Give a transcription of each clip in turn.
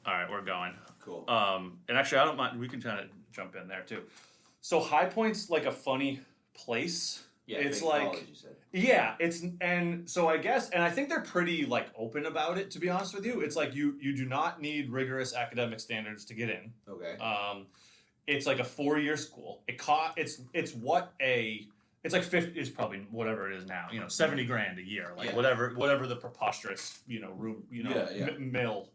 All right, we're going. Cool. And actually, I don't mind. We can kind of jump in there too. So High Point's like a funny place. Yeah, It's fake like college, you said. yeah, it's and so I guess and I think they're pretty like open about it. To be honest with you, it's like you do not need rigorous academic standards to get in. Okay. It's like a 4-year school. It's what a it's like 50 it's probably whatever it is now. 70 grand a year, like Yeah. whatever the preposterous room Yeah. mill,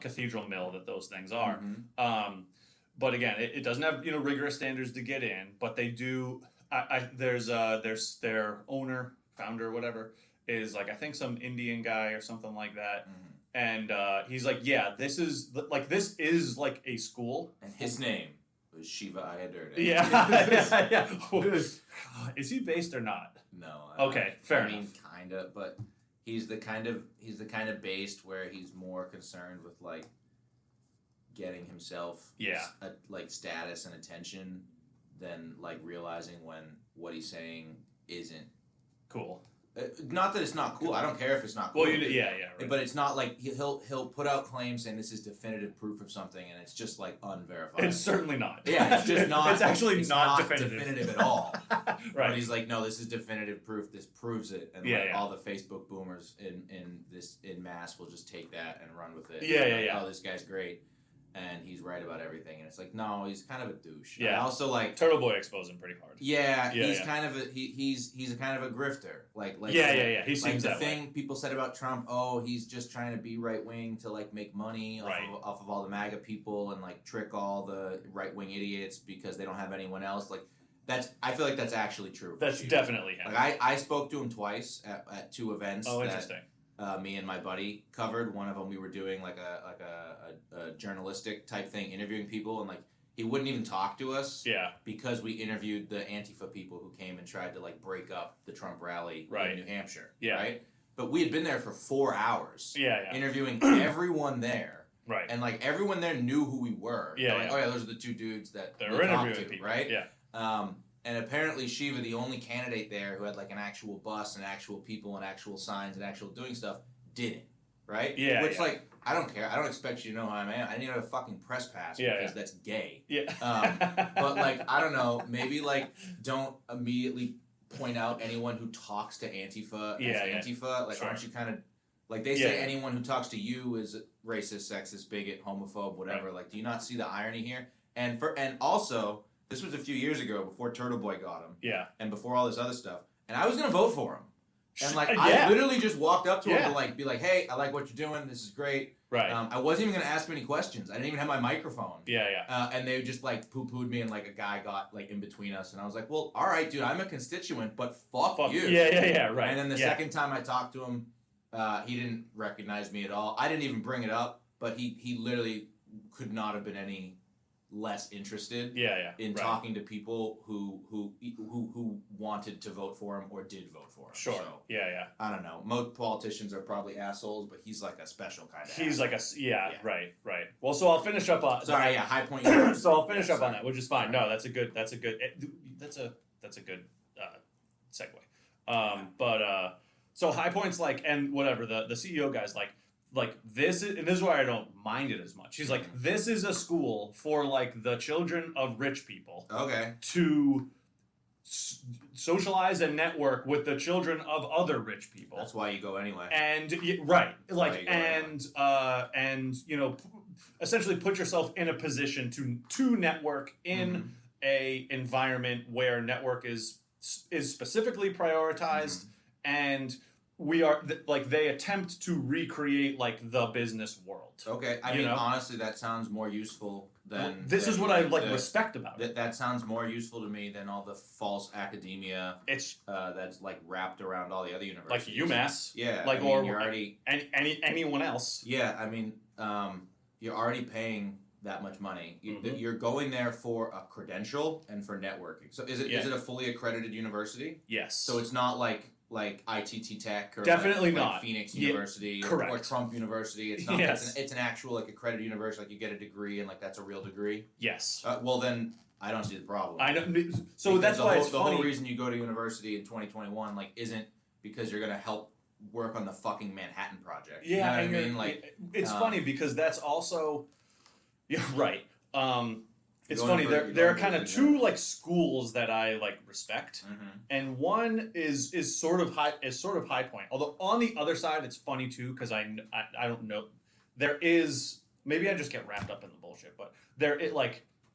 cathedral mill that those things are. Mm-hmm. But again, it doesn't have rigorous standards to get in, but they do. There's their owner, founder, whatever is like I think some Indian guy or something like that, and he's like, yeah, this is like a school. And his name was Shiva Ayadurde. Yeah. Is he based or not? No. Okay, fair enough. I mean, kind of, but he's the kind of based where he's more concerned with like getting himself like status and attention than like realizing when what he's saying isn't cool. Not that it's not cool. I don't care if it's not cool. Well, right. But it's not like he'll put out claims saying this is definitive proof of something, and it's just like unverified. It's certainly not. Yeah, it's just not. It's actually not definitive at all. Right. But he's like, no, this is definitive proof. This proves it, and all the Facebook boomers in mass will just take that and run with it. Yeah. Oh, this guy's great. And he's right about everything, and it's like, no, he's kind of a douche. Yeah. And also, like Turtle Boy exposed him pretty hard. Yeah, he's kind of he's a kind of a grifter. Like yeah. He seems like that the thing way. people said about Trump. Oh, he's just trying to be right wing to like make money off of all the MAGA people and like trick all the right wing idiots because they don't have anyone else. Like I feel like that's actually true. That's definitely him. Like I spoke to him twice at two events. Oh, interesting. Me and my buddy covered. One of them we were doing like a journalistic type thing, interviewing people, and like he wouldn't even talk to us. Yeah. Because we interviewed the Antifa people who came and tried to like break up the Trump rally in New Hampshire. Yeah. Right. But we had been there for 4 hours. Yeah. Interviewing everyone there. Right. And like everyone there knew who we were. Yeah. Like, oh yeah, those are the two dudes that they're interviewing people. Right. Yeah. And apparently Shiva, the only candidate there who had like an actual bus and actual people and actual signs and actual doing stuff, didn't. Right? Yeah. Which like, I don't care. I don't expect you to know who I am. I need to have a fucking press pass because that's gay. Yeah. But like, I don't know, maybe like don't immediately point out anyone who talks to Antifa as Antifa. Like, aren't you kind of like they say anyone who talks to you is racist, sexist, bigot, homophobe, whatever. Right. Like, do you not see the irony here? And also, this was a few years ago before Turtle Boy got him. Yeah. And before all this other stuff. And I was going to vote for him. And like, I literally just walked up to him to like, be like, hey, I like what you're doing. This is great. Right. I wasn't even going to ask him any questions. I didn't even have my microphone. Yeah. And they just like poo-pooed me and like a guy got like in between us. And I was like, well, all right, dude, I'm a constituent, but fuck you. Yeah, right. And then the second time I talked to him, he didn't recognize me at all. I didn't even bring it up, but he literally could not have been any less interested in talking to people who wanted to vote for him or did vote for him. Sure. So, I don't know. Most politicians are probably assholes, but he's like a special kind of He's asshole. Like a right. Well, so I'll finish up on High Point. So I'll finish up on that, which is fine. No, that's a good segue. But so High Point's like, and whatever the CEO guy's like this is, and this is why I don't mind it as much. He's like, this is a school for like the children of rich people. Okay. To socialize and network with the children of other rich people. That's why you go anyway. And essentially put yourself in a position to network in a environment where network is specifically prioritized and we are like they attempt to recreate like the business world. Okay, I mean honestly, that sounds more useful than. This is what I like respect about it. That sounds more useful to me than all the false academia. It's that's like wrapped around all the other universities, like UMass. Yeah, like I mean, you're already anyone else. Yeah, I mean, you're already paying that much money. You're going there for a credential and for networking. So is it a fully accredited university? Yes. So it's not like ITT Tech or definitely like not Phoenix University or Trump University. It's not. It's an actual like accredited university. Like you get a degree and like that's a real degree. Yes. Well then I don't see the problem. I know. So because that's why it's the whole reason you go to university in 2021 like isn't because you're going to help work on the fucking Manhattan Project. Yeah, you know what I mean? Like, it's funny because that's also, yeah, right. It's funny. There are kind of two like schools that I like respect, and one is sort of high point. Although on the other side, it's funny too because I don't know. There is maybe I just get wrapped up in the bullshit, but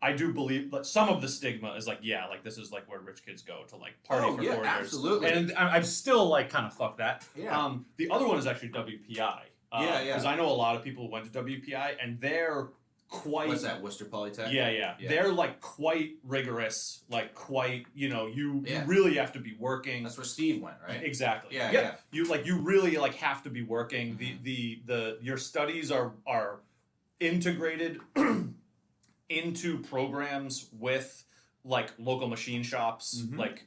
I do believe that some of the stigma is like, yeah, like this is like where rich kids go to like party for 4 years. Absolutely. And I'm still like kind of fuck that. Yeah. The other one is actually WPI. Because I know a lot of people who went to WPI and they're quite. What's that? Worcester Polytech. Yeah. They're like quite rigorous, like quite. You really have to be working. That's where Steve went, right? Exactly. Yeah. You really like have to be working. Your studies are integrated into programs with like local machine shops, like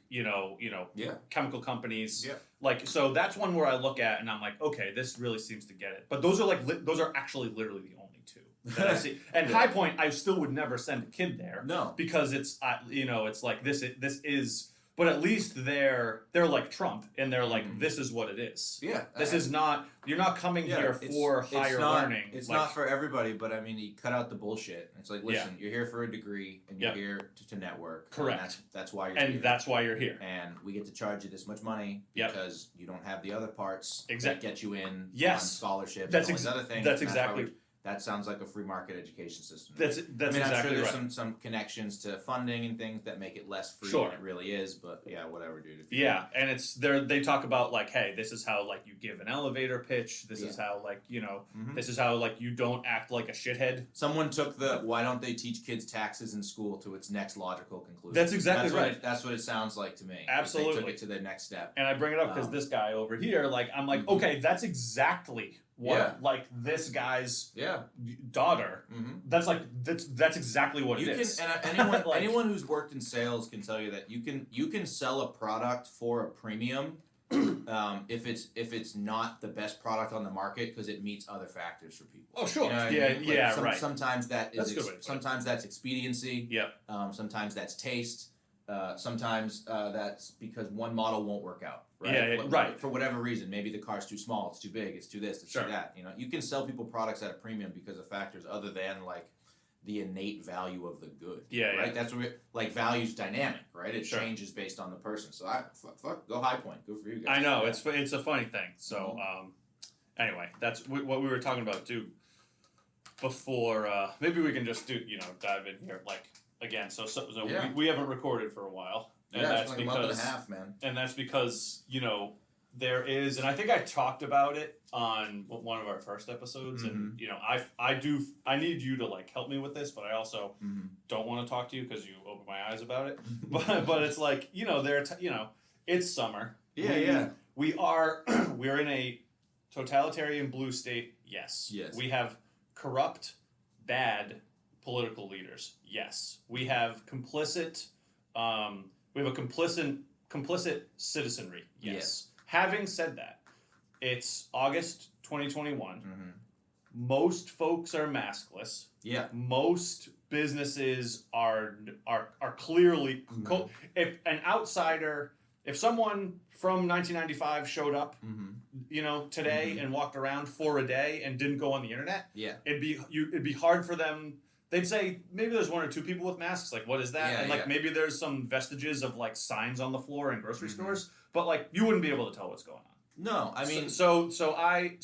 chemical companies. Yeah. Like so that's one where I look at and I'm like, okay, this really seems to get it. But those are those are actually literally the only two that I see. And High Point, I still would never send a kid there. No, because it's it's like this is. But at least they're like Trump, and they're like, this is what it is. Yeah. This is not, you're not coming here for higher learning. It's not for everybody, but I mean, you cut out the bullshit. It's like, listen, you're here for a degree, and you're here to network. Correct. That's why you're here. And that's why you're here. And we get to charge you this much money because you don't have the other parts that get you in on scholarships and all these other things. That's exactly. That sounds like a free market education system. That's exactly right. I'm sure there's some connections to funding and things that make it less free than it really is, but yeah, whatever, dude. And it's they talk about like, hey, this is how like you give an elevator pitch. This is how like this is how like you don't act like a shithead. Someone took the why don't they teach kids taxes in school to its next logical conclusion. That's exactly right. That's what it sounds like to me. Absolutely, they took it to the next step. And I bring it up because this guy over here, like, I'm like, okay, that's exactly what like this guy's daughter. That's like that's exactly what it is. And anyone who's worked in sales can tell you that you can sell a product for a premium if it's not the best product on the market because it meets other factors for people. Oh sure, right. Sometimes sometimes that's expediency. Sometimes that's taste. Sometimes that's because one model won't work out. Right. For whatever reason, maybe the car's too small, it's too big, it's too this, it's too that. You can sell people products at a premium because of factors other than like the innate value of the good. Right. That's what like value's dynamic, right? It changes based on the person. So fuck, go High Point, good for you guys. I know it's a funny thing. So anyway, that's what we were talking about too. Before maybe we can just do dive in here like. Again, so we haven't recorded for a while. And that's it's like because, a month and a half, man. And that's because, there is, and I think I talked about it on one of our first episodes, and, I need you to, like, help me with this, but I also don't want to talk to you because you opened my eyes about it. But it's like, it's summer. We're in a totalitarian blue state, yes. We have corrupt, bad political leaders, yes. We have complicit citizenry, yes. Having said that, it's August 2021. Most folks are maskless. Most businesses are clearly if an outsider, if someone from 1995 showed up, today and walked around for a day and didn't go on the internet, it'd be hard for them. They'd say maybe there's one or two people with masks. Like, what is that? And like maybe there's some vestiges of like signs on the floor in grocery stores, but like you wouldn't be able to tell what's going on. No, I mean, so I'm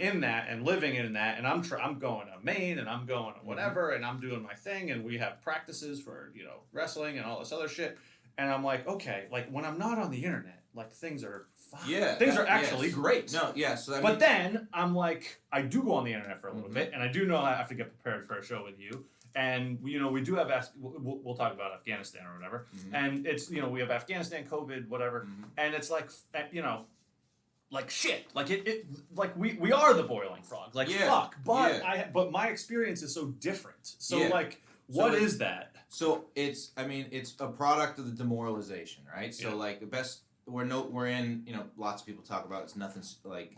in that and living in that, and I'm going to Maine and I'm going to whatever, and I'm doing my thing, and we have practices for wrestling and all this other shit, and I'm like, okay, like when I'm not on the internet, like things are fine. Things are actually great. No, yeah. So but then I'm like, I do go on the internet for a little bit, and I do know I have to get prepared for a show with you. And we do have we'll talk about Afghanistan or whatever, and it's we have Afghanistan, COVID, whatever, and it's like like shit, like it like we are the boiling frog, like fuck, but but my experience is so different. So like, what is that? So it's a product of the demoralization, right? So like the best. We're in, lots of people talk about it's nothing like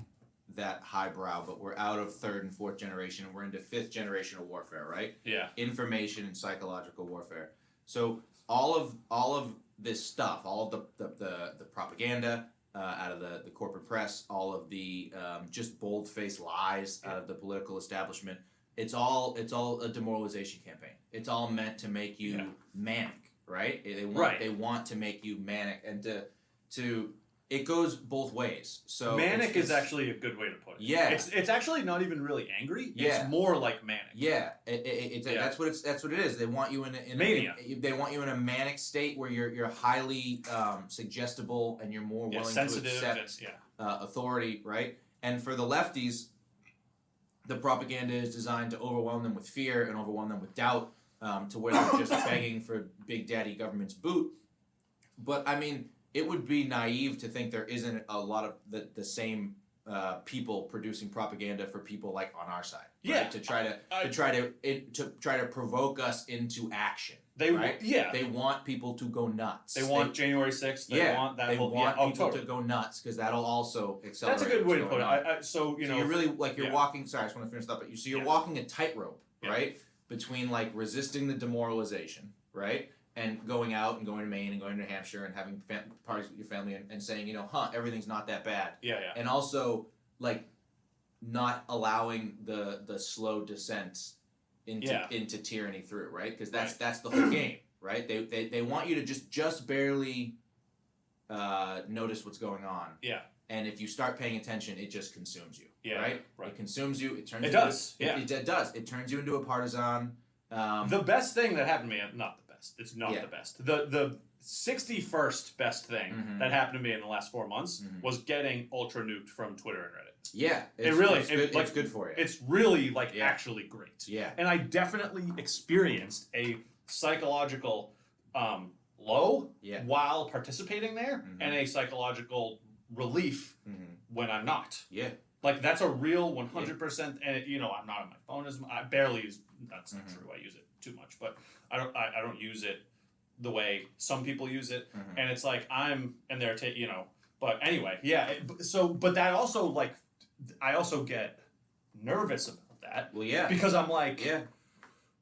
that highbrow, but we're out of third and fourth generation and we're into fifth generation of warfare, right? Information and psychological warfare. So all of this stuff, all of the propaganda, out of the corporate press, all of the just bold-faced lies out of the political establishment. It's all a demoralization campaign. It's all meant to make you manic, right? They want to make you manic, and to it goes both ways. So manic is actually a good way to put it. Yeah, it's actually not even really angry. Yeah. It's more like manic. Yeah, that's what it is. They want you in mania. They want you in a manic state where you're highly suggestible and you're more willing to accept authority, right? And for the lefties, the propaganda is designed to overwhelm them with fear and overwhelm them with doubt, to where they're just begging for Big Daddy government's boot. But I mean, it would be naive to think there isn't a lot of the same people producing propaganda for people like on our side, right? To try to provoke us into action. They want people to go nuts. They want January 6th. They want that. They want people to go nuts because that'll also accelerate. That's a good way to put it. So you're really you're walking. Sorry, I just want to finish that. But you're walking a tightrope, right, between like resisting the demoralization, right, and going out and going to Maine and going to New Hampshire and having parties with your family and saying, everything's not that bad. And also like not allowing the slow descent into tyranny through, right? Because that's the whole game, right? They want you to just barely notice what's going on. Yeah. And if you start paying attention, it just consumes you. Yeah. Right? It consumes you. It turns. It does. It does. It turns you into a partisan. The best thing that happened to me, not the best. It's not the best. The 61st best thing that happened to me in the last 4 months was getting ultra nuked from Twitter and Reddit. Yeah, it's good for you. It's really actually great. Yeah, and I definitely experienced a psychological low while participating there, and a psychological relief when I'm not. Yeah, like that's a real 100%. And I'm not on my phone I barely use. That's not true. I use it too much, but I don't use it the way some people use it, and it's like and they're But anyway, but that also I also get nervous about that. Well, yeah, because I'm like,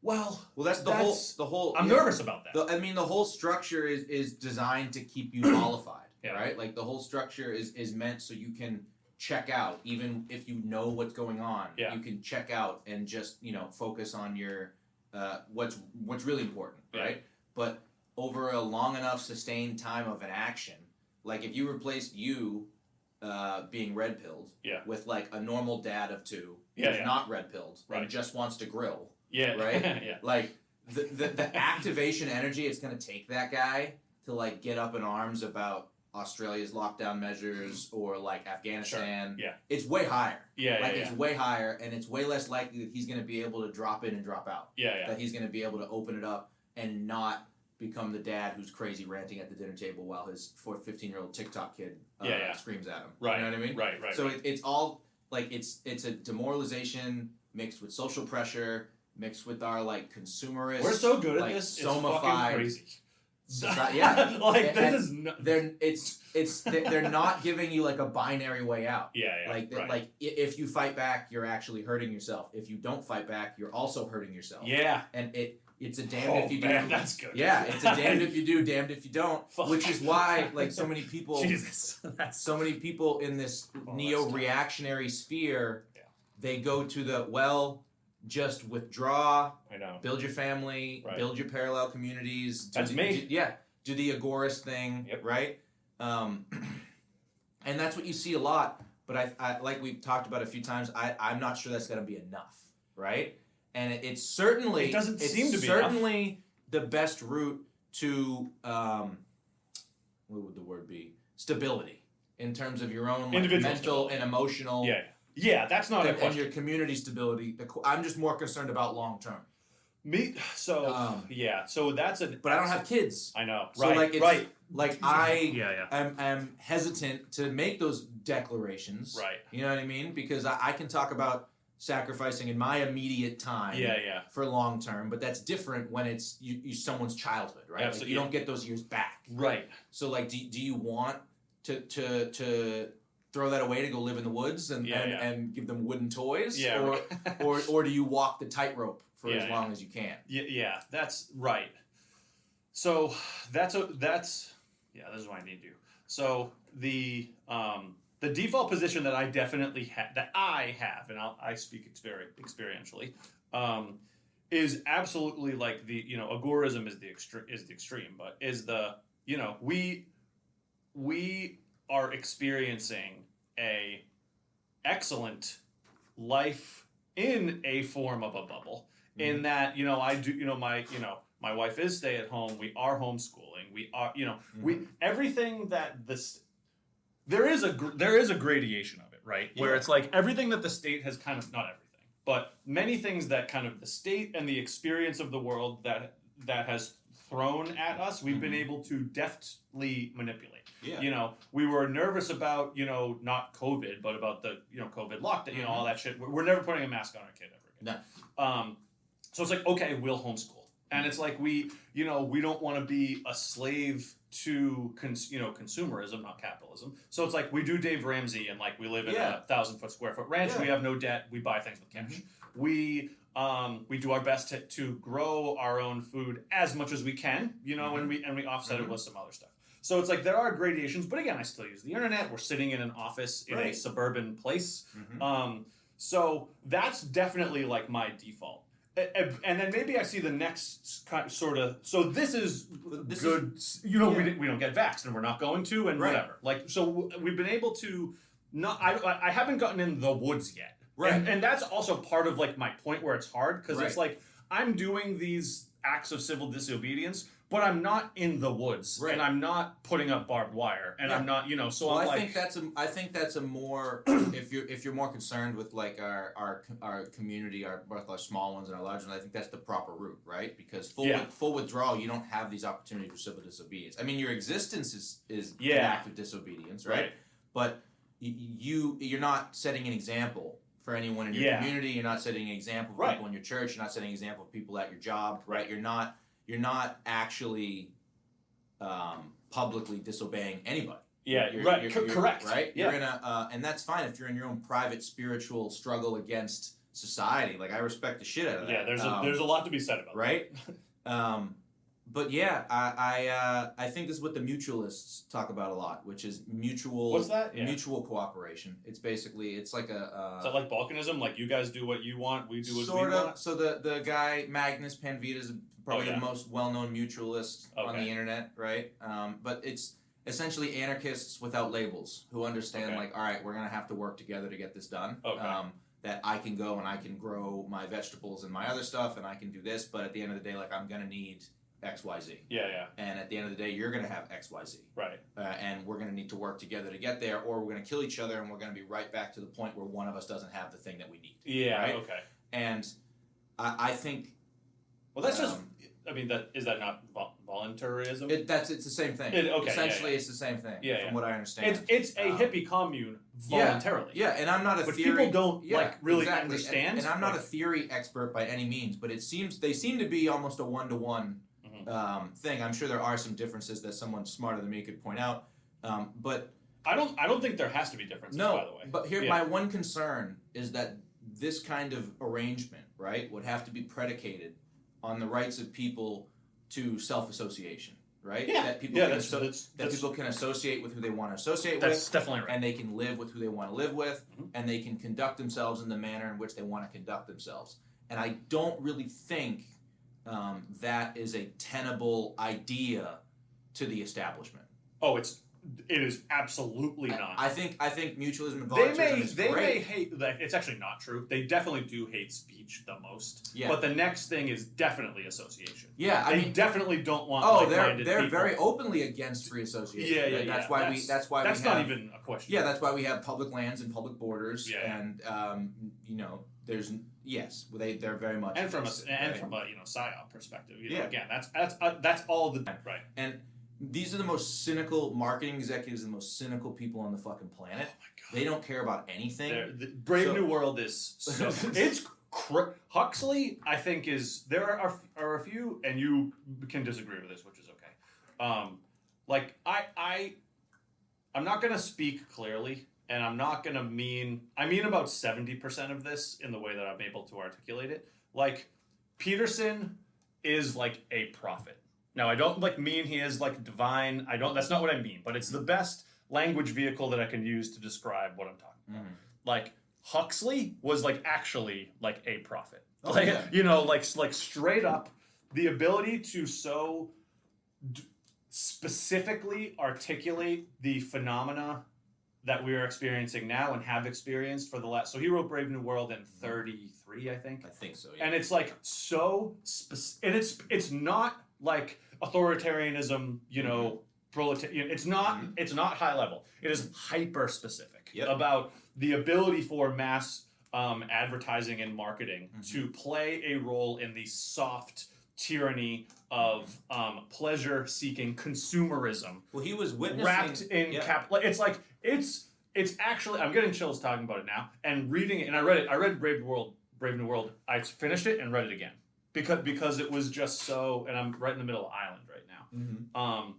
well, that's the whole. I'm nervous about that. The whole structure is designed to keep you mollified, right? Like the whole structure is meant so you can check out, even if you know what's going on. You can check out and just focus on your what's really important, right? But over a long enough sustained time of an action, like if you replaced you being red-pilled with like a normal dad of two who's not red-pilled and just wants to grill, right? Like the activation energy it's going to take that guy to like get up in arms about Australia's lockdown measures or like Afghanistan, it's way higher. It's way higher, and it's way less likely that he's going to be able to drop in and drop out. That he's going to be able to open it up and not become the dad who's crazy ranting at the dinner table while his 15-year-old TikTok kid screams at him. Right. You know what I mean? Right. So it's all like it's a demoralization mixed with social pressure, mixed with our like consumerist. We're so good at this. It's fucking crazy. They're not giving you like a binary way out. Like if you fight back, you're actually hurting yourself. If you don't fight back, you're also hurting yourself. And it's a damned if you do. That's good. Yeah, it's a damned if you do, damned if you don't. Fuck. Which is why like so many people so many people in this neo-reactionary sphere, they go to just withdraw. I know. Build your family. Build your parallel communities. That's me. Do the agorist thing. Right. And that's what you see a lot. But I like we've talked about a few times. I'm not sure that's going to be enough. Right. And it doesn't seem to be certainly the best route to what would the word be? Stability in terms of your own mental stability and emotional. Yeah, that's not a question. And your community stability. I'm just more concerned about long term. So that's a. But I don't have kids. I know. So Like I am hesitant to make those declarations. Right. You know what I mean? Because I can talk about sacrificing in my immediate time for long term, but that's different when it's someone's childhood, right? Absolutely. Like you don't get those years back. Right. So like do you want to throw that away to go live in the woods and give them wooden toys? Or do you walk the tightrope for as long as you can? Yeah, that's right. So this is what I need to do. So the default position that I definitely have, and I speak experientially, is absolutely like the agorism is the extreme, but is the we are experiencing a excellent life in a form of a bubble. In that I do my wife is stay at home. We are homeschooling. We are we everything that this there is a gradation of it, right? Yeah. Where it's like everything that the state has kind of, not everything, but many things that kind of the state and the experience of the world that has thrown at us, we've been able to deftly manipulate. Yeah. We were nervous about, not COVID, but about the, COVID lockdown, all that shit. We're never putting a mask on our kid ever again. No. So it's like, okay, we'll homeschool. And it's like we don't want to be a slave to consumerism, not capitalism. So it's like we do Dave Ramsey and like we live in a 1,000 square foot ranch. Yeah. We have no debt. We buy things with cash. We do our best to grow our own food as much as we can, and we offset it with some other stuff. So it's like there are gradations, but again, I still use the internet. We're sitting in an office in a suburban place. So that's definitely like my default. And then maybe I see the next sort of. So this is good. We don't get vaxxed, and we're not going to, and whatever. Like, so we've been able to not. I haven't gotten in the woods yet, right? And that's also part of like my point where it's hard because it's like I'm doing these acts of civil disobedience, but I'm not in the woods, and I'm not putting up barbed wire, and I'm not, So well, I think that's a more if you're more concerned with like our community, both our small ones and our large ones. I think that's the proper route, right? Because full withdrawal, you don't have these opportunities for civil disobedience. I mean, your existence is an act of disobedience, right? But you're not setting an example for anyone in your community. You're not setting an example for people in your church. You're not setting an example for people at your job, right? You're not actually publicly disobeying anybody. Yeah, you're correct. Right? Yeah. You're in and that's fine if you're in your own private spiritual struggle against society. Like I respect the shit out of that. Yeah, there's a lot to be said about that. Right? But yeah, I think this is what the mutualists talk about a lot, which is mutual. What's that? Yeah. Mutual cooperation. It's basically like a. Is that like balkanism? Like you guys do what you want, we do what we want. So the guy Magnus Panvita is probably the most well-known mutualist on the internet, right? But it's essentially anarchists without labels who understand like, all right, we're gonna have to work together to get this done. Okay. That I can go and I can grow my vegetables and my other stuff, and I can do this, but at the end of the day, like I'm gonna need XYZ. Yeah. And at the end of the day, you're going to have XYZ. Right. And we're going to need to work together to get there, or we're going to kill each other, and we're going to be right back to the point where one of us doesn't have the thing that we need. Yeah, right? Okay. And I think... Well, that's just... I mean, is that not voluntarism? It's the same thing. Essentially, it's the same thing, from what I understand. It's a hippie commune voluntarily. Yeah, and I'm not a but theory... people don't really understand. And I'm not a theory expert by any means, but they seem to be almost a one-to-one thing. I'm sure there are some differences that someone smarter than me could point out, but I don't think there has to be differences. No, by the way. But here, my one concern is that this kind of arrangement, right, would have to be predicated on the rights of people to self-association, right? Yeah, that people people can associate with who they want to associate with. That's definitely right. And they can live with who they want to live with, and they can conduct themselves in the manner in which they want to conduct themselves. And I don't really think that is a tenable idea to the establishment. Oh, it is absolutely not. I think mutualism and voluntarism is great. They may hate. Like, it's actually not true. They definitely do hate speech the most. Yeah. But the next thing is definitely association. Yeah, they definitely don't want. Oh, they're very openly against free association. Yeah. That's why that's not even a question. Yeah, that's why we have public lands and public borders. Yeah. And there's. Yes, they're very much from a psyop perspective. Again, that's all the right. And these are the most cynical marketing executives, and the most cynical people on the fucking planet. Oh my God. They don't care about anything. The Brave New World is it's Huxley. I think there are a few, and you can disagree with this, which is okay. I'm not going to speak clearly. And I'm not going to I mean about 70% of this in the way that I'm able to articulate it. Like, Peterson is like a prophet. Now, I don't like mean he is like divine. I don't. That's not what I mean. But it's the best language vehicle that I can use to describe what I'm talking about. Like Huxley was like actually like a prophet. Oh, like yeah. you know, like straight up, the ability to so specifically articulate the phenomena that we are experiencing now and have experienced for the last. So he wrote Brave New World in 33, I think. I think so. Yeah. And it's like so and it's not like authoritarianism, you know, proletarian. It's not high level. It is hyper specific about the ability for mass advertising and marketing to play a role in the soft tyranny of pleasure-seeking consumerism. Well, he was witnessing wrapped in it's like it's actually, I'm getting chills talking about it now and reading it. And I read Brave New World. I finished it and read it again because it was just so. And I'm right in the middle of Island right now.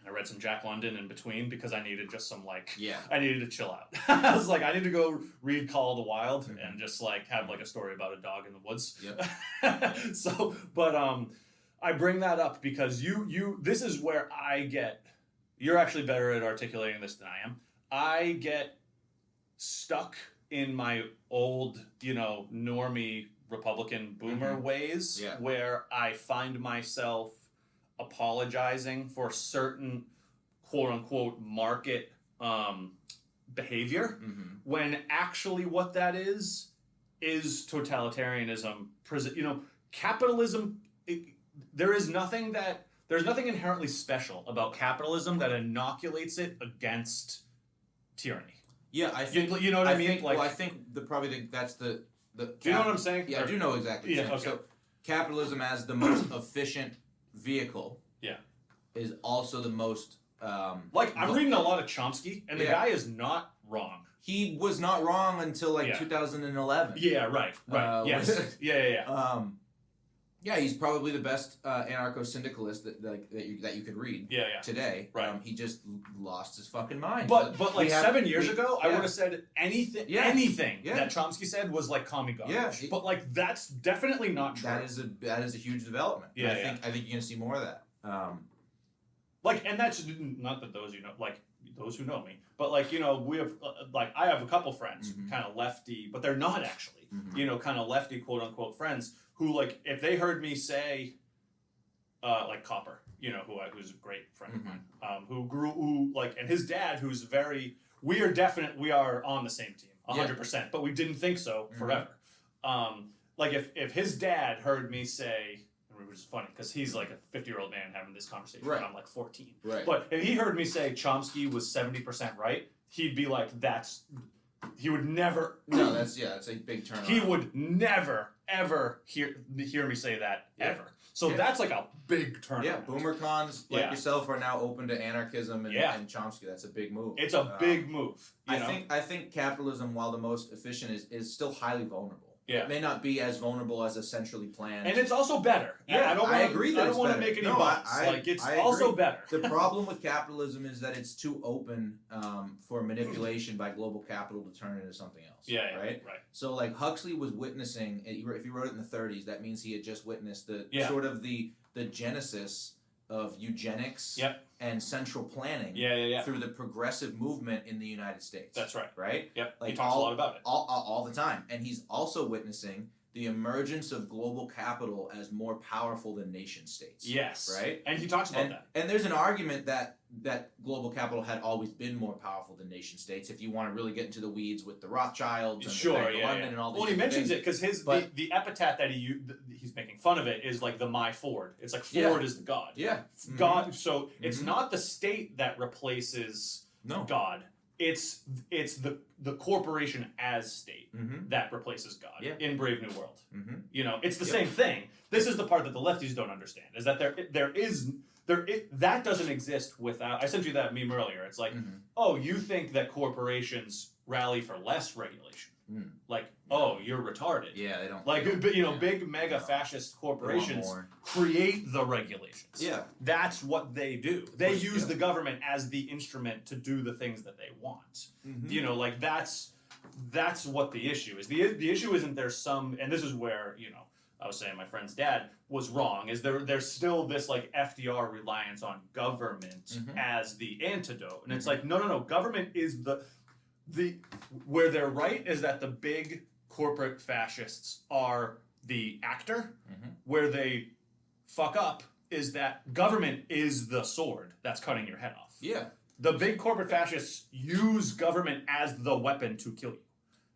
I read some Jack London in between because I needed just some I needed to chill out. I was like, I need to go read Call of the Wild and just like have like a story about a dog in the woods. So, but I bring that up because this is where you're actually better at articulating this than I am. I get stuck in my old, normie Republican boomer ways where I find myself apologizing for certain quote-unquote market behavior when actually what that is totalitarianism. Capitalism, there's nothing inherently special about capitalism that inoculates it against tyranny. Yeah, I think you know what I mean. I think that's the. Do you know what I'm saying? Yeah, I do know exactly. Yeah. Okay. So, capitalism as the most efficient vehicle. Yeah. Is also the most. I'm reading a lot of Chomsky, and the guy is not wrong. He was not wrong until 2011. Yeah. Right. Yes. Yeah. Yeah, he's probably the best anarcho-syndicalist that you could read today. Right. He just lost his fucking mind. But 7 years ago, I would have said anything that Chomsky said was like commie garbage. Yeah. But that's definitely not true. That is a huge development. Yeah, I think you're gonna see more of that. And that's not that those those who know me, but we have I have a couple friends kind of lefty, but they're not actually kind of lefty quote unquote friends who if they heard me say Copper, who's a great friend of mine, and his dad who's we are on the same team 100%, but we didn't think so forever. If his dad heard me say, which is funny because he's like a 50-year-old man having this conversation when I'm 14. Right. But if he heard me say Chomsky was 70% right, he'd be like, he would never. No, that's a big turnaround. He would never ever hear me say that ever. So that's like a big turnaround. Yeah, boomer cons like yourself are now open to anarchism and Chomsky. That's a big move. It's a big move. I think capitalism, while the most efficient, is still highly vulnerable. Yeah. It may not be as vulnerable as a centrally planned. And it's also better. Yeah, I agree. I don't want to make any bombs. It's also better. The problem with capitalism is that it's too open for manipulation by global capital to turn into something else. Right. So Huxley was witnessing. If he wrote it in the 30s, that means he had just witnessed the sort of the genesis of eugenics and central planning through the progressive movement in the United States. That's right. Right? Yep. He talks a lot about it. All the time. And he's also witnessing the emergence of global capital as more powerful than nation states. Yes. Right? And he talks about that. And there's an argument that global capital had always been more powerful than nation states if you want to really get into the weeds with the Rothschilds and the Bank of London and all these he mentions it because the epithet that he's making fun of it is the my Ford. It's Ford is the God. Yeah. God. So it's not the state that replaces God. It's the corporation as state that replaces God in Brave New World. It's the same thing. This is the part that the lefties don't understand, is that that doesn't exist without. I sent you that meme earlier. It's oh, you think that corporations rally for less regulation? Oh, you're retarded. Yeah, they don't. Big mega fascist corporations create the regulations. Yeah, that's what they do. They use the government as the instrument to do the things that they want. That's what the issue is. The issue isn't there some, and this is where I was saying my friend's dad was wrong. Is there's still this like FDR reliance on government as the antidote, and it's like no. Government is the where they're right is that the big corporate fascists are the actor. Where they fuck up is that government is the sword that's cutting your head off. Yeah. The big corporate fascists use government as the weapon to kill you.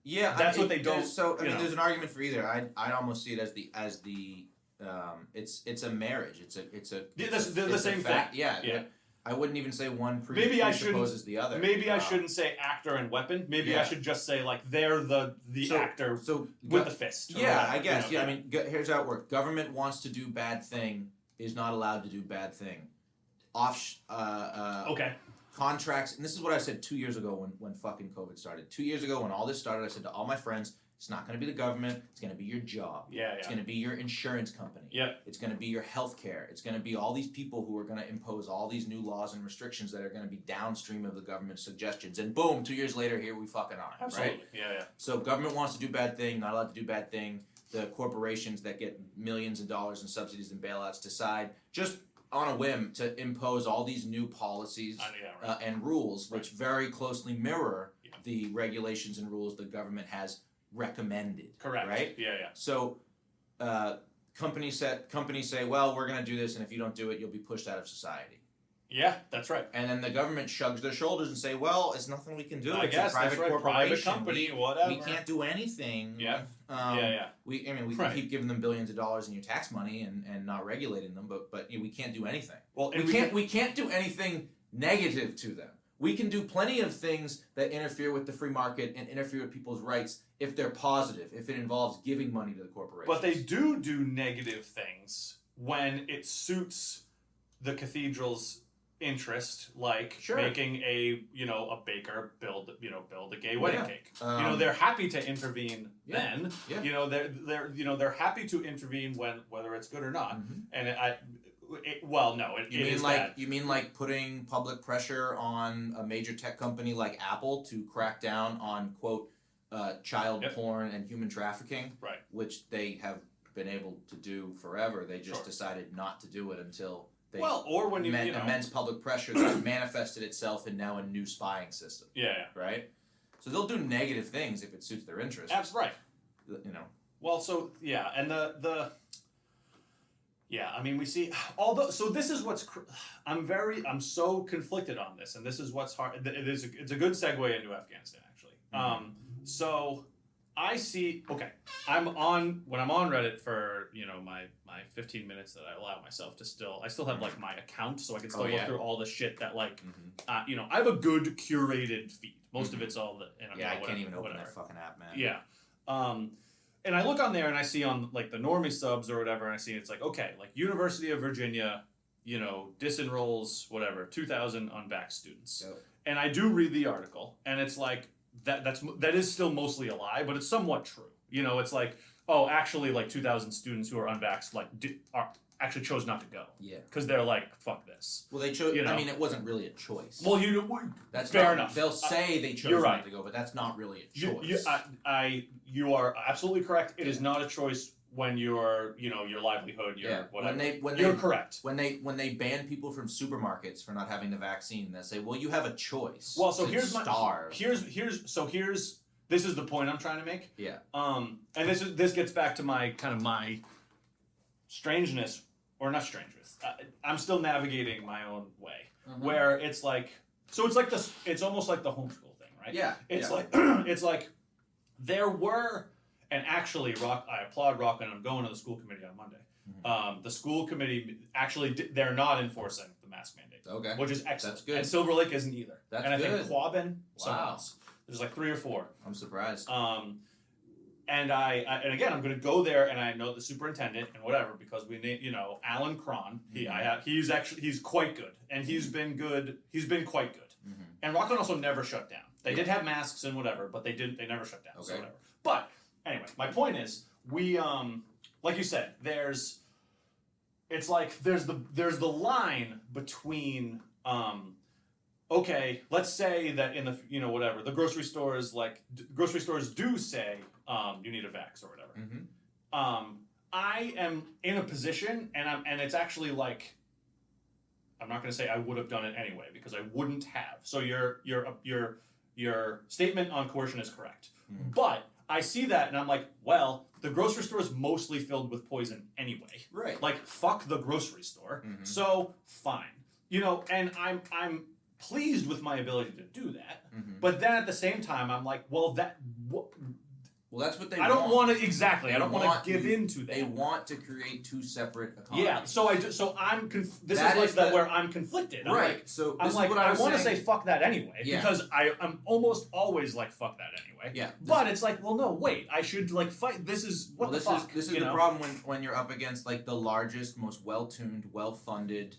Yeah, that's what they don't. So I mean, there's an argument for either. I'd almost see it as the it's a marriage. It's the same thing. Yeah. I wouldn't even say one presupposes the other. Maybe I shouldn't say actor and weapon. Maybe I should just say like they're the actor with the fist. Yeah, I guess. I mean, here's how it works. Government wants to do bad thing, is not allowed to do bad thing. Contracts, and this is what I said 2 years ago when fucking COVID started. 2 years ago when all this started, I said to all my friends, it's not going to be the government, it's going to be your job. It's going to be your insurance company. It's going to be your healthcare. It's going to be all these people who are going to impose all these new laws and restrictions that are going to be downstream of the government's suggestions. And boom, 2 years later, here we fucking are. Absolutely. Right? Yeah. So government wants to do bad thing, not allowed to do bad thing. The corporations that get millions of dollars in subsidies and bailouts decide just on a whim to impose all these new policies and rules, which very closely mirror the regulations and rules the government has recommended. Correct. Right? Yeah. So companies say, well, we're going to do this, and if you don't do it, you'll be pushed out of society. Yeah, that's right. And then the government shrugs their shoulders and say, well, it's nothing we can do. I it's guess a private corporation. Private company, whatever. We can't do anything. Yeah. We can keep giving them billions of dollars in your tax money and not regulating them, but we can't do anything. Well, we can't do anything negative to them. We can do plenty of things that interfere with the free market and interfere with people's rights if they're positive, if it involves giving money to the corporations. But they do negative things when it suits the cathedral's interest, like making a baker build a gay wedding cake. They're happy to intervene then. They're happy to intervene whether it's good or not. And you mean like putting public pressure on a major tech company like Apple to crack down on quote child porn and human trafficking, right? Which they have been able to do forever. They just decided not to do it until they or when immense public pressure that manifested itself in now a new spying system. Right. So they'll do negative things if it suits their interests. That's right. Well, so and I mean, we see so this is what's I'm so conflicted on this, and this is what's hard. It's a good segue into Afghanistan actually. So I see. Okay, when I'm on Reddit for my 15 minutes that I allow myself to I still have like my account, so I can still look through all the shit that like I have a good curated feed. Most of it's all the I can't even open that fucking app, man. Yeah. And I look on there and I see on like the normie subs or whatever, and I see it's like, okay, like University of Virginia, disenrolls whatever 2,000 unvaxxed students. Yep. And I do read the article, and it's like that is still mostly a lie, but it's somewhat true. It's like, oh, actually, like 2,000 students who are unvaxxed actually chose not to go. Yeah. Because they're like, fuck this. Well, they chose. I mean, it wasn't really a choice. Well, that's fair enough. They'll say they chose not to go, but that's not really a choice. You are absolutely correct. It is not a choice when your livelihood, whatever. You're correct. When they ban people from supermarkets for not having the vaccine, they say, well, you have a choice. Well, so this is the point I'm trying to make. Yeah. And this gets back to my strangeness, or not strangeness. I'm still navigating my own way, where it's like, so it's like this. It's almost like the homeschool thing, right? Yeah. It's like like there were, and actually, I applaud Rock, and I'm going to the school committee on Monday. The school committee actually they're not enforcing the mask mandate. Okay. Which is excellent. That's good. And Silver Lake isn't either. That's good. And I think Quabbin, someone else. There's like 3 or 4. I'm surprised. And and again, I'm going to go there, and I know the superintendent and whatever, because we need, Alan Cron. He's quite good, and he's been quite good. And Rockland also never shut down. They did have masks and whatever, but they never shut down. Okay. So whatever. But anyway, my point is, we like you said, there's the line between okay, let's say that in the the grocery stores do say you need a vax or whatever. I am in a position, and it's actually like, I'm not going to say I would have done it anyway because I wouldn't have. So your statement on coercion is correct, but I see that and I'm like, well, the grocery store is mostly filled with poison anyway. Right. Like, fuck the grocery store. So fine, and I'm pleased with my ability to do that. But then at the same time, I'm like, well, well, that's what they I don't want to exactly. I don't want to give into that. They want to create two separate economies. Yeah. So I'm. This is like where I'm conflicted. I'm right. Like, so I'm like, I want to say fuck that anyway because I'm almost always like fuck that anyway. Yeah. But it's like, well, no, wait. I should like fight. This is what the fuck. This is the problem when you're up against like the largest, most well-tuned, well-funded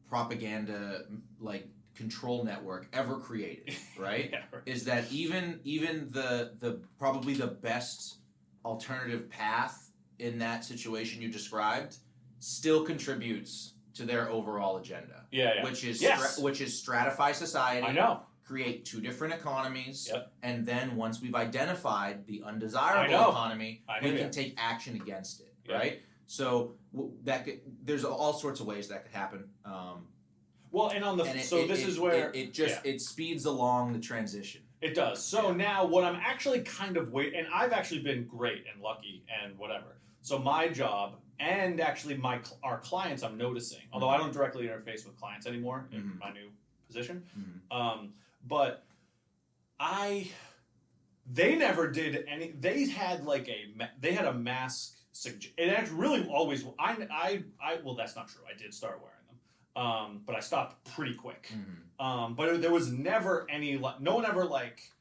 propaganda like control network ever created, right? Yeah, right. Is that even the probably the best alternative path in that situation you described still contributes to their overall agenda. Yeah. Which is stratify society. I know. Create two different economies, Yep. and then once we've identified the undesirable economy, we can take action against it, right? So there's all sorts of ways that could happen. Well, and on the this is where it speeds along the transition. It does. So now what I'm actually kind of and I've actually been great and lucky and whatever. So my job and actually our clients, I'm noticing, although I don't directly interface with clients anymore in my new position, but they never did any. They had like a mask. It actually really always. Well, that's not true. I did start wearing them, but I stopped pretty quick. But there was never any. No one ever like.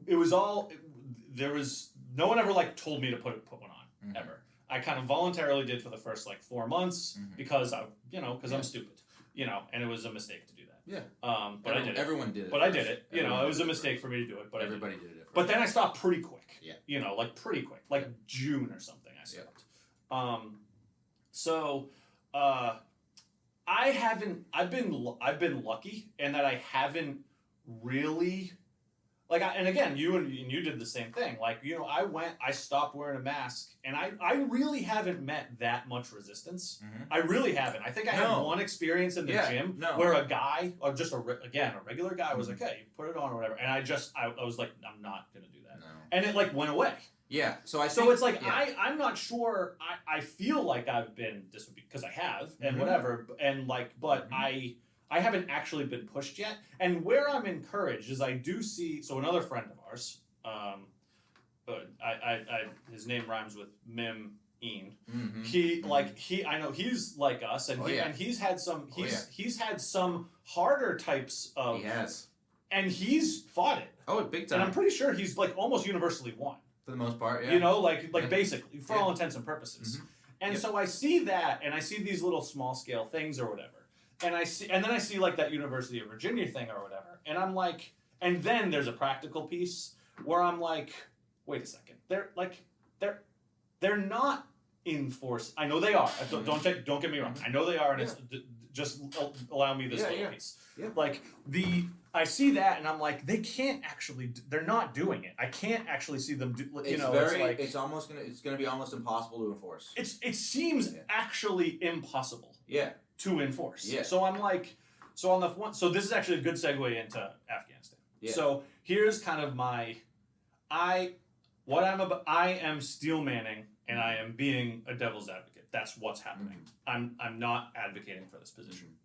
It was all. There was no one ever like told me to put one on ever. I kind of voluntarily did for the first like 4 months because I'm stupid, and it was a mistake to do that. Yeah. But I did it. Everyone did it. But I did it. It was a mistake for me to do it. But everybody did it. But then I stopped pretty quick. Yeah. Like pretty quick, like June or something. I stopped. I've been lucky in that I haven't really. Like, and again, you did the same thing. Like, I stopped wearing a mask, and I really haven't met that much resistance. I really haven't. I think I had one experience in the gym where a guy, or just a regular guy, was like, "Hey, you put it on or whatever," and I was like, "I'm not gonna do that," and it like went away. Yeah. So it's like I'm not sure. I feel like I've been because I have and whatever, and like, but I haven't actually been pushed yet. And where I'm encouraged is I do see. So another friend of ours, his name rhymes with Mim Een. I know he's like us, and and he's had some. He's had some harder types of. He has. And he's fought it. Oh, big time. And I'm pretty sure he's like almost universally won. For the most part, yeah. Basically, for all intents and purposes. And so I see that, and I see these little small scale things or whatever. And then I see like that University of Virginia thing or whatever, and I'm like, and then there's a practical piece where I'm like, wait a second, they're not in force. I know they are. Don't get me wrong. I know they are, and it's just allow me this little piece. Yeah. Like I see that, and I'm like, they can't actually. They're not doing it. I can't actually see them do. It's gonna be almost impossible to enforce. It seems actually impossible. Yeah. To enforce. Yeah. So I'm like, so this is actually a good segue into Afghanistan. Yeah. So here's kind of I am steel manning and I am being a devil's advocate. That's what's happening. I'm not advocating for this position.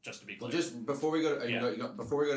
Just to be clear. Just before we go to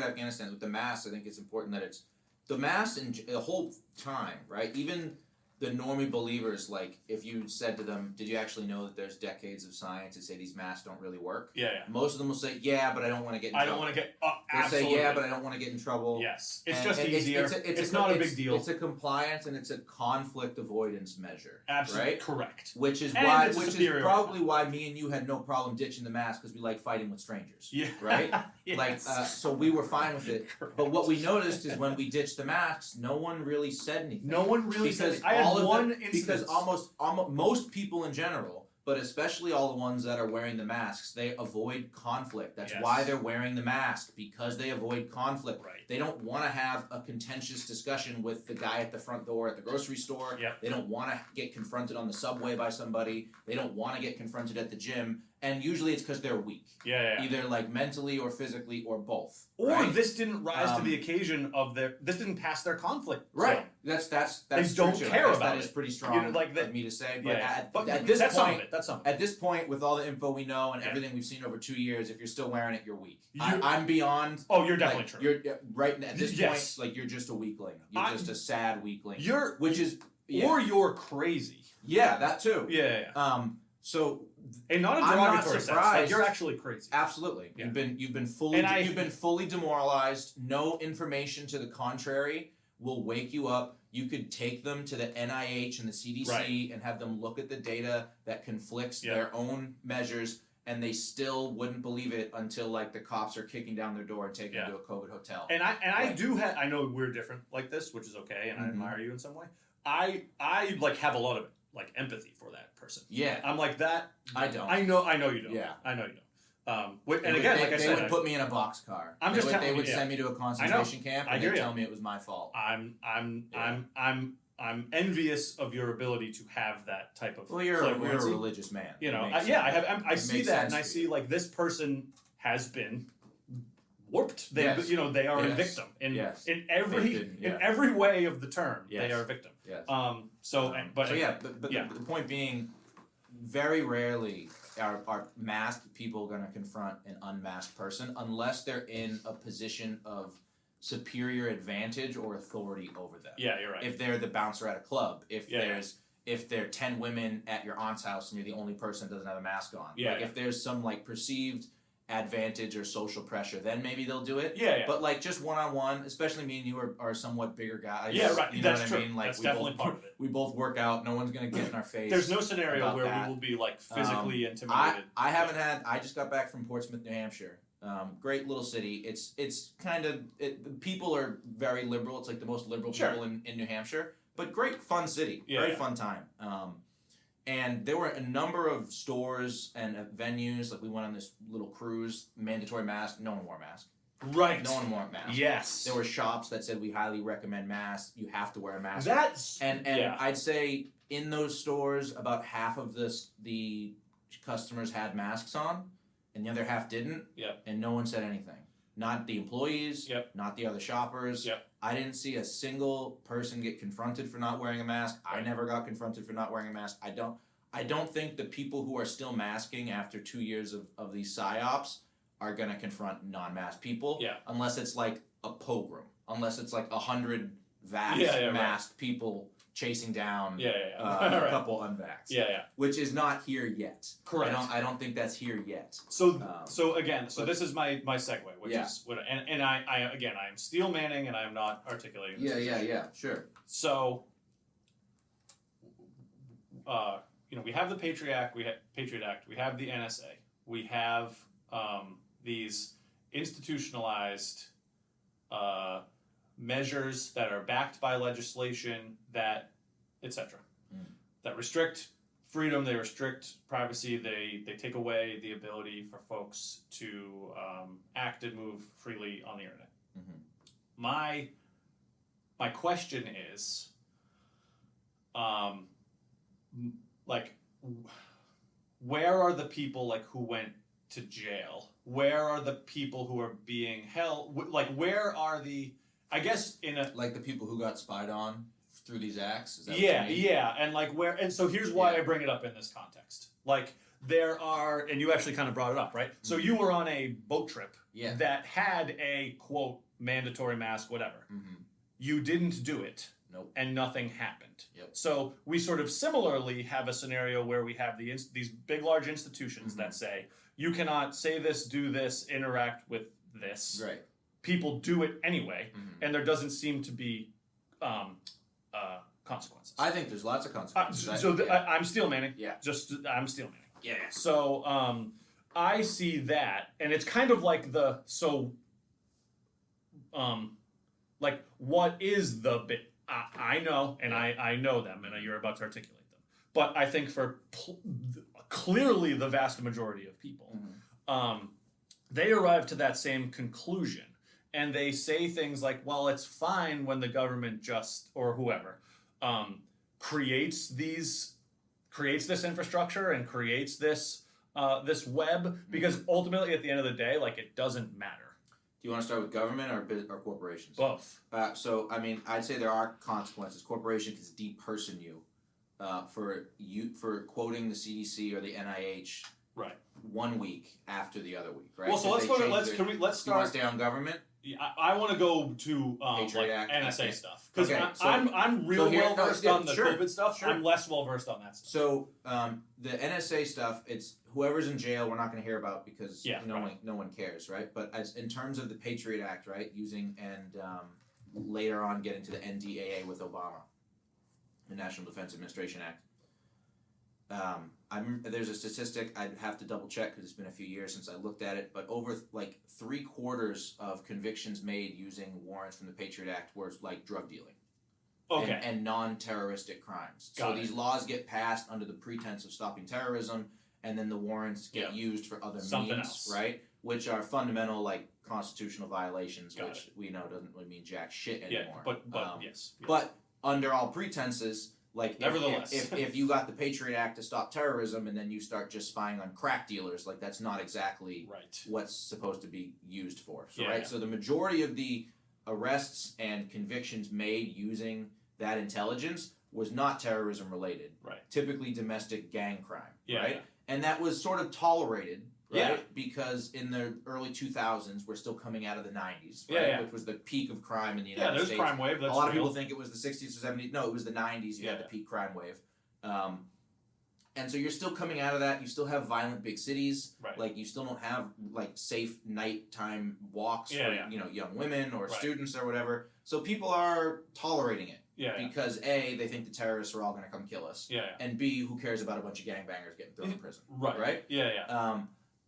Afghanistan with the mass, I think it's important that it's the mass and the whole time, right? Even the normie believers, like, if you said to them, did you actually know that there's decades of science that say these masks don't really work? Yeah. Most of them will say, yeah, but I don't want to get in trouble. I don't want to get, They'll say, yeah, but I don't want to get in trouble. Yes. It's just easier. It's not a big deal. It's a compliance and it's a conflict avoidance measure. Absolutely. Right? Correct. Which is probably why me and you had no problem ditching the mask, because we like fighting with strangers. Yeah. Right? Yes. Like, so we were fine with it. Correct. But what we noticed is when we ditched the masks, no one really said anything. No one really said anything. Because almost most people in general but especially all the ones that are wearing the masks, they avoid conflict. That's why they're wearing the mask, because they avoid conflict. Right. They don't want to have a contentious discussion with the guy at the front door at the grocery store. Yep. They don't want to get confronted on the subway by somebody. They don't want to get confronted at the gym. And usually it's because they're weak. Yeah. Either like mentally or physically or both. Or right? this didn't rise to the occasion of this didn't pass their conflict. Right. zone. That's they don't true. care about that it. is pretty strong of me to say. But at this point, at this point, with all the info we know and everything we've seen over 2 years, if you're still wearing it, you're weak. I'm beyond. Oh, you're definitely true. You're right at this point. Like you're just a weakling. You're just a sad weakling. Or you're crazy. Yeah, that too. Yeah. So. And not a derogatory sense. Like you're actually crazy. Absolutely. Yeah. You've been fully demoralized. No information to the contrary will wake you up. You could take them to the NIH and the CDC and have them look at the data that conflicts their own measures, and they still wouldn't believe it until like the cops are kicking down their door and taking them to a COVID hotel. And I know we're different like this, which is okay, and I admire you in some way. I like have a lot of like empathy for that person. Yeah. I'm like that. I don't. I know you don't. Yeah. I know you don't. And again, like I said, they would put me in a boxcar. They would send me to a concentration camp and they'd tell me it was my fault. I'm envious of your ability to have that type of. Well, you're a religious man. You know, I see that, and I see like this person has been warped. They they are a victim in every way of the term. They are a victim. Yes. But the point being, very rarely are masked people going to confront an unmasked person unless they're in a position of superior advantage or authority over them. Yeah, you're right. If they're the bouncer at a club, if there are 10 women at your aunt's house and you're the only person that doesn't have a mask on. If there's some like perceived advantage or social pressure, then maybe they'll do it. But like just one-on-one, especially me and you are somewhat bigger guys. Yeah, right. You know That's what I mean? Like that's definitely part of it. We both work out. No one's gonna get in our face. There's no scenario where we will be like physically intimidated. I just got back from Portsmouth, New Hampshire. Great little city. It's kind of people are very liberal. It's like the most liberal people in New Hampshire. But great fun city. Very fun time. And there were a number of stores and venues. Like we went on this little cruise, mandatory mask. No one wore a mask. Right. No one wore a mask. Yes. There were shops that said we highly recommend masks. You have to wear a mask. And I'd say in those stores, about half of the customers had masks on, and the other half didn't. And no one said anything. Not the employees. Not the other shoppers. I didn't see a single person get confronted for not wearing a mask. I never got confronted for not wearing a mask. I don't think the people who are still masking after 2 years of these psyops are going to confront non-masked people unless it's like a pogrom. Unless it's like 100 masked people chasing down a couple unvaxxed. Which is not here yet. Correct. I don't think that's here yet. So this is my segue, which is what I am steel manning and I am not articulating. Sure. So, we have the Patriot Act, we have the NSA, we have these institutionalized measures that are backed by legislation that, etc., that restrict freedom, they restrict privacy, they take away the ability for folks to act and move freely on the internet. My question is, where are the people who went to jail? Where are the people who are being held? Where are the? I guess the people who got spied on through these acts. Is that and where? And so here's why I bring it up in this context. There are, and you actually kind of brought it up, right? So you were on a boat trip that had a quote mandatory mask, whatever. You didn't do it. Nope. And nothing happened. So we sort of similarly have a scenario where we have these big, large institutions that say, you cannot say this, do this, interact with this. Right. People do it anyway, and there doesn't seem to be consequences. I think there's lots of consequences. I'm steel manning. I'm steel manning. So I see that, and it's kind of like what is the bit? I know, and I know them, and you're about to articulate them. but I think for clearly the vast majority of people, they arrive to that same conclusion. And they say things like, well, it's fine when the government just, or whoever, creates this infrastructure and creates this web, because ultimately at the end of the day, like, it doesn't matter. Do you want to start with government or corporations? Both. So, I mean, I'd say there are consequences. Corporations can deperson you for quoting the CDC or the NIH. Right. 1 week after the other week, right? Well, so let's start. You want to stay on government? Yeah, I want to go to Patriot Act, NSA stuff, because so, I'm real well versed on the COVID stuff. Sure. I'm less well versed on that stuff. So the NSA stuff, it's whoever's in jail, we're not going to hear about because no one cares, right? But in terms of the Patriot Act, right, using and later on get into the NDAA with Obama, the National Defense Administration Act. There's a statistic I'd have to double check because it's been a few years since I looked at it, but over like 3/4 of convictions made using warrants from the Patriot Act were like drug dealing, and non-terroristic crimes. So these laws get passed under the pretense of stopping terrorism, and then the warrants get used for other means, right? Which are fundamental like constitutional violations, which we know doesn't really mean jack shit anymore. Yes. But under all pretenses. Like, nevertheless, if you got the Patriot Act to stop terrorism and then you start just spying on crack dealers, like that's not exactly what's supposed to be used for. So, so the majority of the arrests and convictions made using that intelligence was not terrorism related. Right. Typically domestic gang crime. Yeah, right. Yeah. And that was sort of tolerated. Right? because in the early 2000s, we're still coming out of the 90s, right? Which was the peak of crime in the United States. Yeah, there's crime wave. That's a lot of people think it was the 60s or 70s. No, it was the 90s. You had the peak crime wave. And so you're still coming out of that. You still have violent big cities. Right. Like, you still don't have, like, safe nighttime walks for, young women or students or whatever. So people are tolerating it. Because A, they think the terrorists are all going to come kill us. And B, who cares about a bunch of gangbangers getting thrown in prison. Right?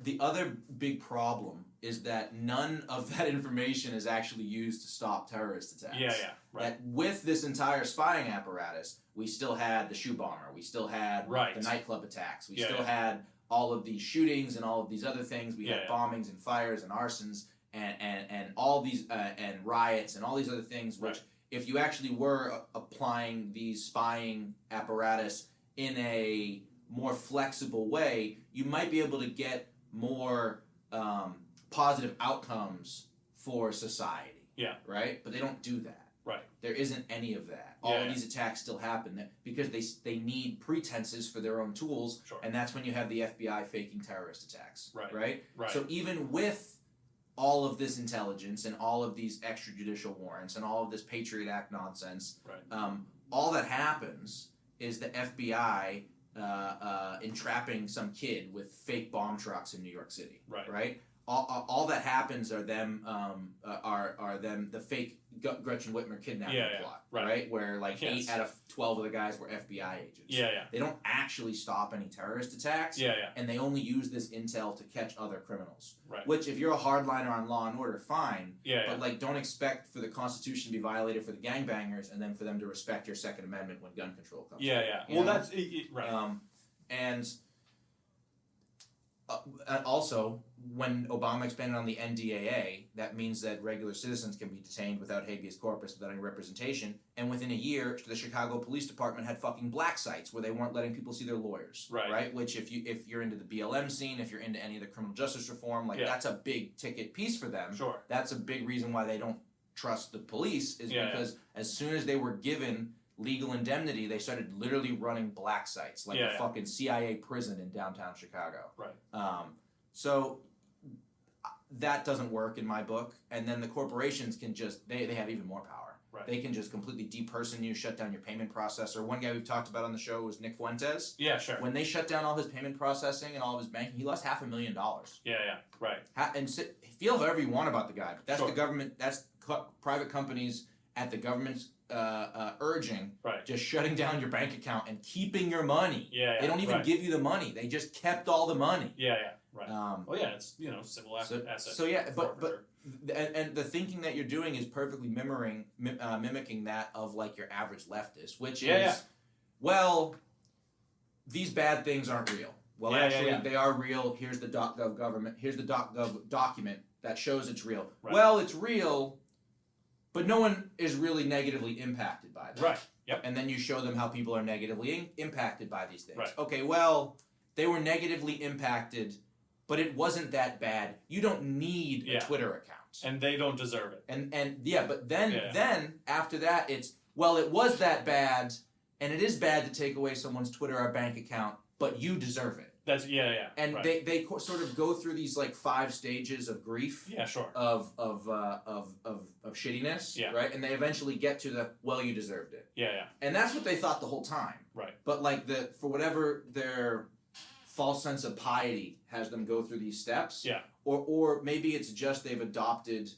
The other big problem is that none of that information is actually used to stop terrorist attacks. That with this entire spying apparatus, we still had the shoe bomber, we still had the nightclub attacks, we still had all of these shootings and all of these other things. We had bombings and fires and arsons and all these and riots and all these other things. Which, if you actually were applying these spying apparatus in a more flexible way, you might be able to get more positive outcomes for society. Right? But they don't do that. There isn't any of that. All of these attacks still happen because they need pretenses for their own tools, and that's when you have the FBI faking terrorist attacks. Right? So even with all of this intelligence and all of these extrajudicial warrants and all of this Patriot Act nonsense, all that happens is the FBI entrapping some kid with fake bomb trucks in New York City. Right? All that happens are them the fake Gretchen Whitmer kidnapping plot, right? Where like 8 out of 12 of the guys were FBI agents. They don't actually stop any terrorist attacks. And they only use this intel to catch other criminals. Which, if you're a hardliner on law and order, fine. But like, don't expect for the Constitution to be violated for the gangbangers and then for them to respect your Second Amendment when gun control comes. Well, that's right. And also, when Obama expanded on the NDAA, that means that regular citizens can be detained without habeas corpus, without any representation. And within a year, the Chicago Police Department had fucking black sites where they weren't letting people see their lawyers. Right? Which, if you're into the BLM scene, if you're into any of the criminal justice reform, like that's a big ticket piece for them. That's a big reason why they don't trust the police, is because as soon as they were given legal indemnity, they started literally running black sites, like a fucking CIA prison in downtown Chicago. So that doesn't work in my book. And then the corporations can just, they have even more power. They can just completely deperson you, shut down your payment processor. One guy we've talked about on the show was Nick Fuentes. When they shut down all his payment processing and all of his banking, he lost $500,000. And feel however you want about the guy, but that's the government, that's private companies at the government's urging, just shutting down your bank account and keeping your money. They don't even give you the money. They just kept all the money. It's civil assets. So but and the thinking that you're doing is perfectly mimicking that of like your average leftist, which is well, these bad things aren't real. Well, actually, they are real. Here's the .gov government. Here's the .gov document that shows it's real. Right. Well, it's real, but no one is really negatively impacted by that. Right. Yep. And then you show them how people are negatively impacted by these things. Right. Okay, well, they were negatively impacted, but it wasn't that bad. You don't need a Twitter account. And they don't deserve it. But then after that, it's, well, it was that bad, and it is bad to take away someone's Twitter or bank account, but you deserve it. That's And right. they sort of go through these like 5 stages of grief. Yeah, sure. Of shittiness. Yeah. Right. And they eventually get to the, well, you deserved it. Yeah. And that's what they thought the whole time. Right. But like for whatever their false sense of piety has them go through these steps. Yeah. Or maybe it's just they've adopted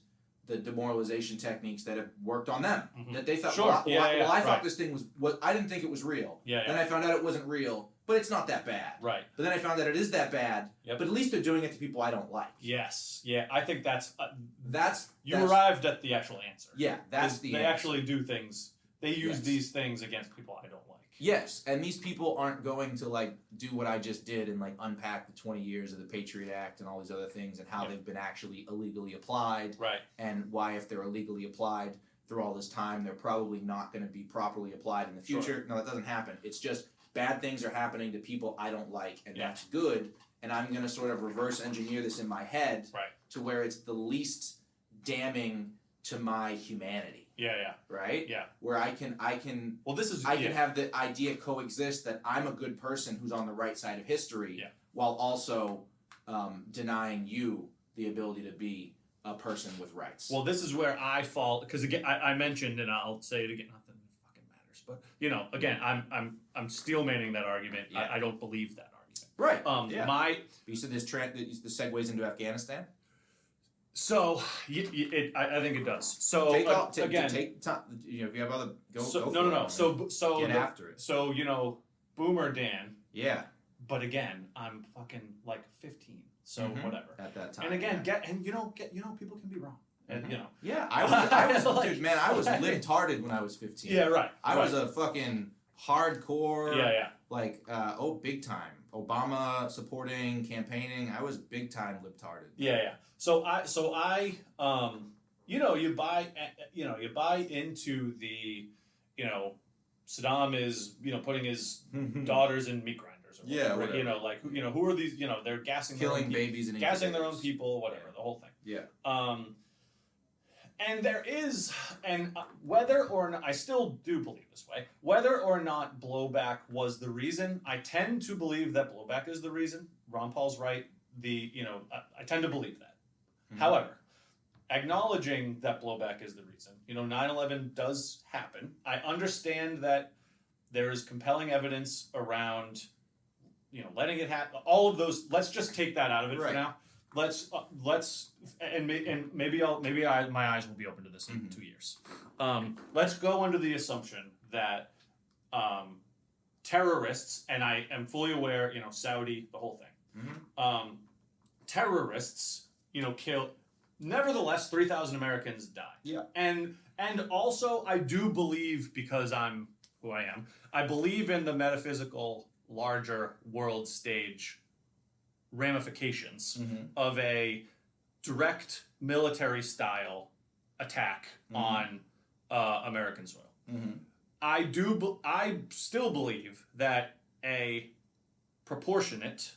the demoralization techniques that have worked on them. Mm-hmm. That they thought, I thought this thing was I didn't think it was real. Yeah. Then I found out it wasn't real. But it's not that bad. Right. But then I found that it is that bad. Yep. But at least they're doing it to people I don't like. Yes. Yeah. I think that's you that's, arrived at the actual answer. Yeah, that's the They answer. actually do things. They use these things against people I don't like. Yes, and these people aren't going to like do what I just did and like unpack the 20 years of the Patriot Act and all these other things and how they've been actually illegally applied. Right. And why, if they're illegally applied through all this time, they're probably not going to be properly applied in the future. Sure. No, that doesn't happen. It's just bad things are happening to people I don't like, and that's good. And I'm going to sort of reverse engineer this in my head to where it's the least damning to my humanity. Yeah. Right? Yeah. Where I can well, I can have the idea coexist that I'm a good person who's on the right side of history while also denying you the ability to be a person with rights. Well, this is where I fall, because again, I mentioned, and I'll say it again, not that it fucking matters, but again, I'm steel manning that argument. Yeah. I don't believe that argument. Right. You said this segues into Afghanistan. So I think it does. So take time. If you have other no. So get after it. So Boomer Dan. Yeah. But again, I'm fucking like 15. So whatever. At that time. And again, people can be wrong. And Yeah, I was like, dude, man, I was libtarded when I was 15. Yeah, right. I was a fucking hardcore. Yeah. Like big time. Obama supporting, campaigning. I was big time libtarded. Yeah. So I you buy into the Saddam is putting his daughters in meat grinders or whatever. Who are these, they're gassing killing babies and gassing their own people, whatever, the whole thing. Yeah. And there is, and whether or not, I still do believe this way, whether or not blowback was the reason, I tend to believe that blowback is the reason. Ron Paul's right. I tend to believe that. Mm-hmm. However, acknowledging that blowback is the reason, 9/11 does happen. I understand that there is compelling evidence around, letting it happen. All of those, let's just take that out of it for now. Let's and maybe my eyes will be open to this in 2 years. Let's go under the assumption that terrorists, and I am fully aware, Saudi, the whole thing. Terrorists, kill. Nevertheless, 3,000 Americans died. Yeah. And also, I do believe, because I'm who I am, I believe in the metaphysical, larger world stage ramifications of a direct military style attack on American soil. I still believe that a proportionate,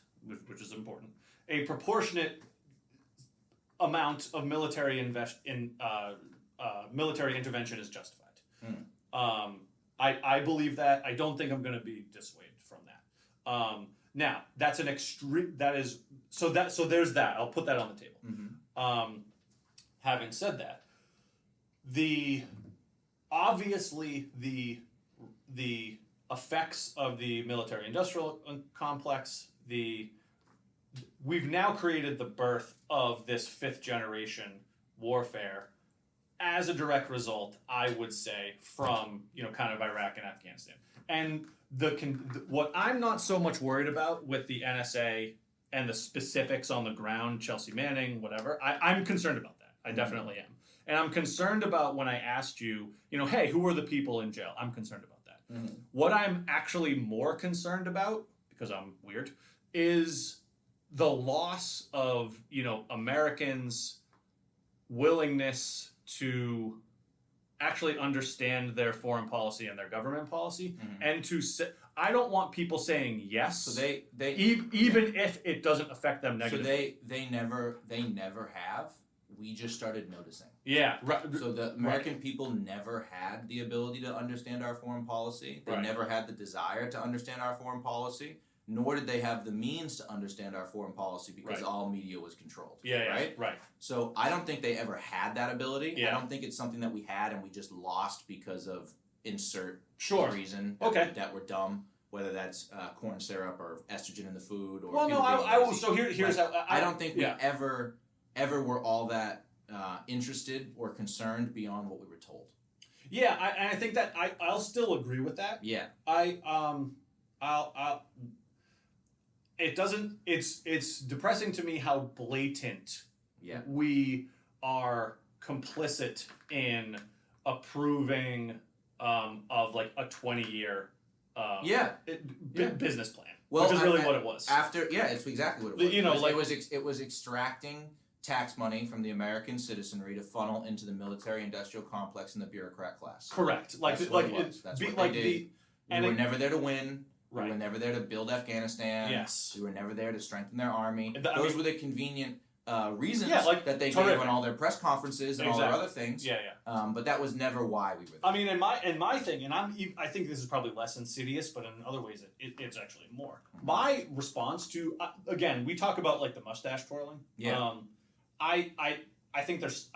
which is important, a proportionate amount of military military intervention is justified. I believe that. I don't think I'm going to be dissuaded from that. Now, that's an extreme. That is so. There's that. I'll put that on the table. Having said that, obviously the effects of the military-industrial complex. We've now created the birth of this 5th-generation warfare as a direct result, I would say, from kind of Iraq and Afghanistan. And what I'm not so much worried about with the NSA and the specifics on the ground, Chelsea Manning, whatever, I'm concerned about that. I definitely am. And I'm concerned about when I asked you, hey, who are the people in jail? I'm concerned about that. What I'm actually more concerned about, because I'm weird, is the loss of, Americans' willingness to actually understand their foreign policy and their government policy, and to say, I don't want people saying yes. So they even if it doesn't affect them negatively. So they never have. We just started noticing. Yeah, right. So the American people never had the ability to understand our foreign policy. They never had the desire to understand our foreign policy, nor did they have the means to understand our foreign policy because all media was controlled. Right. So I don't think they ever had that ability. I don't think it's something that we had and we just lost because of insert reason that we're dumb. Whether that's corn syrup or estrogen in the food, or here's how I don't think we ever were all that interested or concerned beyond what we were told. Yeah, I think that I'll still agree with that. Yeah, I'll it doesn't. It's depressing to me how blatant we are complicit in approving of like a 20-year business plan, which is really what it was. It's exactly what it was. It was extracting tax money from the American citizenry to funnel into the military-industrial complex and the bureaucrat class. Correct. That's what they did. We were never there to win. We were never there to build Afghanistan. Yes. We were never there to strengthen their army. Those were the convenient reasons that they gave on all their press conferences and all their other things. But that was never why we were there. I mean, and my thing, and I think this is probably less insidious, but in other ways it's actually more. My response to again, we talk about like the mustache twirling. Yeah. I think there's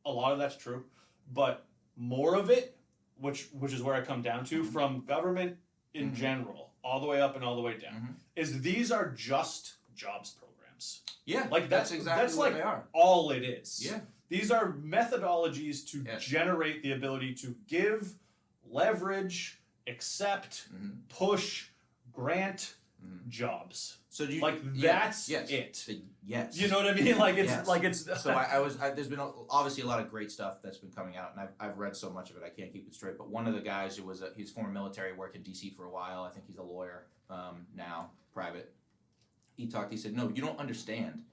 a lot of that's true, but more of it, which is where I come down to, from government in general, all the way up and all the way down, is these are just jobs programs. Yeah, like that's exactly what they are. All it is. Yeah, these are methodologies to generate the ability to give, leverage, accept, push, grant jobs. So do you, that's it. Yes. You know what I mean? Like it's So there's been obviously a lot of great stuff that's been coming out, and I've read so much of it I can't keep it straight. But one of the guys who was he's former military, worked in DC for a while. I think he's a lawyer now, private. He said, no, you don't understand.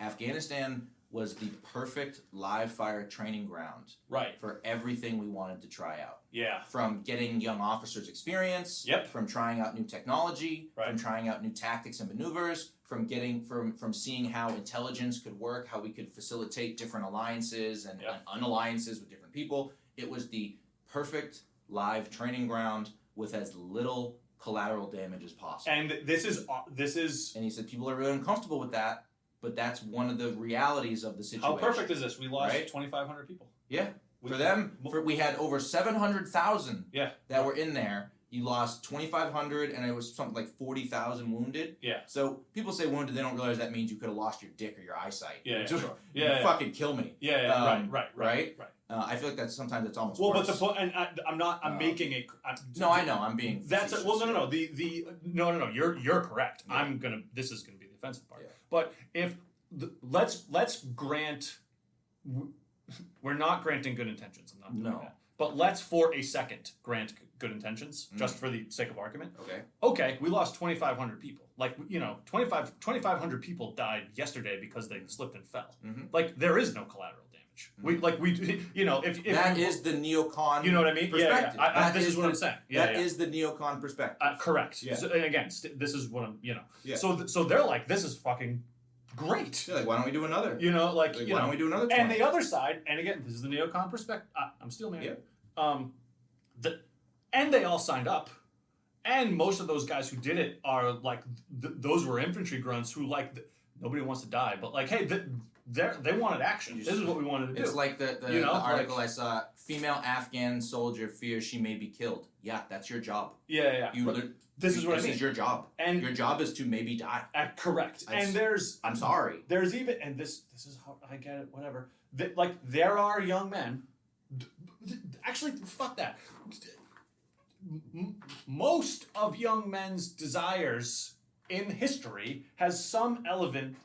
Afghanistan was the perfect live fire training ground for everything we wanted to try out. Yeah. From getting young officers experience, from trying out new technology, from trying out new tactics and maneuvers, from seeing how intelligence could work, how we could facilitate different alliances and unalliances with different people. It was the perfect live training ground with as little collateral damage as possible. And this is and he said people are really uncomfortable with that. But that's one of the realities of the situation. How perfect is this? We lost 2,500 people. Yeah. We had over 700,000 that were in there. You lost 2,500, and it was something like 40,000 wounded. Yeah. So people say wounded, they don't realize that means you could have lost your dick or your eyesight. Yeah, sure. Fucking kill me. Yeah. Right. I feel like that's sometimes it's almost worse. But the point, and I'm making a. No, I know. I'm being. That's facetious. Well, no. You're correct. Yeah. This is gonna be the offensive part. Yeah. But if let's grant, we're not granting good intentions. I'm not doing that. But let's for a second grant good intentions, just for the sake of argument. Okay, we lost 2,500 people. Like, 2,500 people died yesterday because they slipped and fell. Like, there is no collateral damage. If that is the neocon. You know what I mean? Perspective. This is what I'm saying. That is the neocon perspective. Correct. Yeah. So, and again, this is what I'm. Yeah. So they're like, this is fucking great. Yeah, like, why don't we do another? Why don't we do another 20? And the other side, and again, this is the neocon perspective. I'm still married. Yeah. And they all signed up. And most of those guys who did it are like, those were infantry grunts who nobody wants to die. But like, hey, they wanted action. This is what we wanted to do. It's like the article I saw, female Afghan soldier fears she may be killed. Yeah, that's your job. Yeah. This is what I mean. This is your job. And your job is to maybe die. Correct. I'm sorry. There's even, and this is how I get it, whatever. There are young men, actually, fuck that. Most of young men's desires in history has some element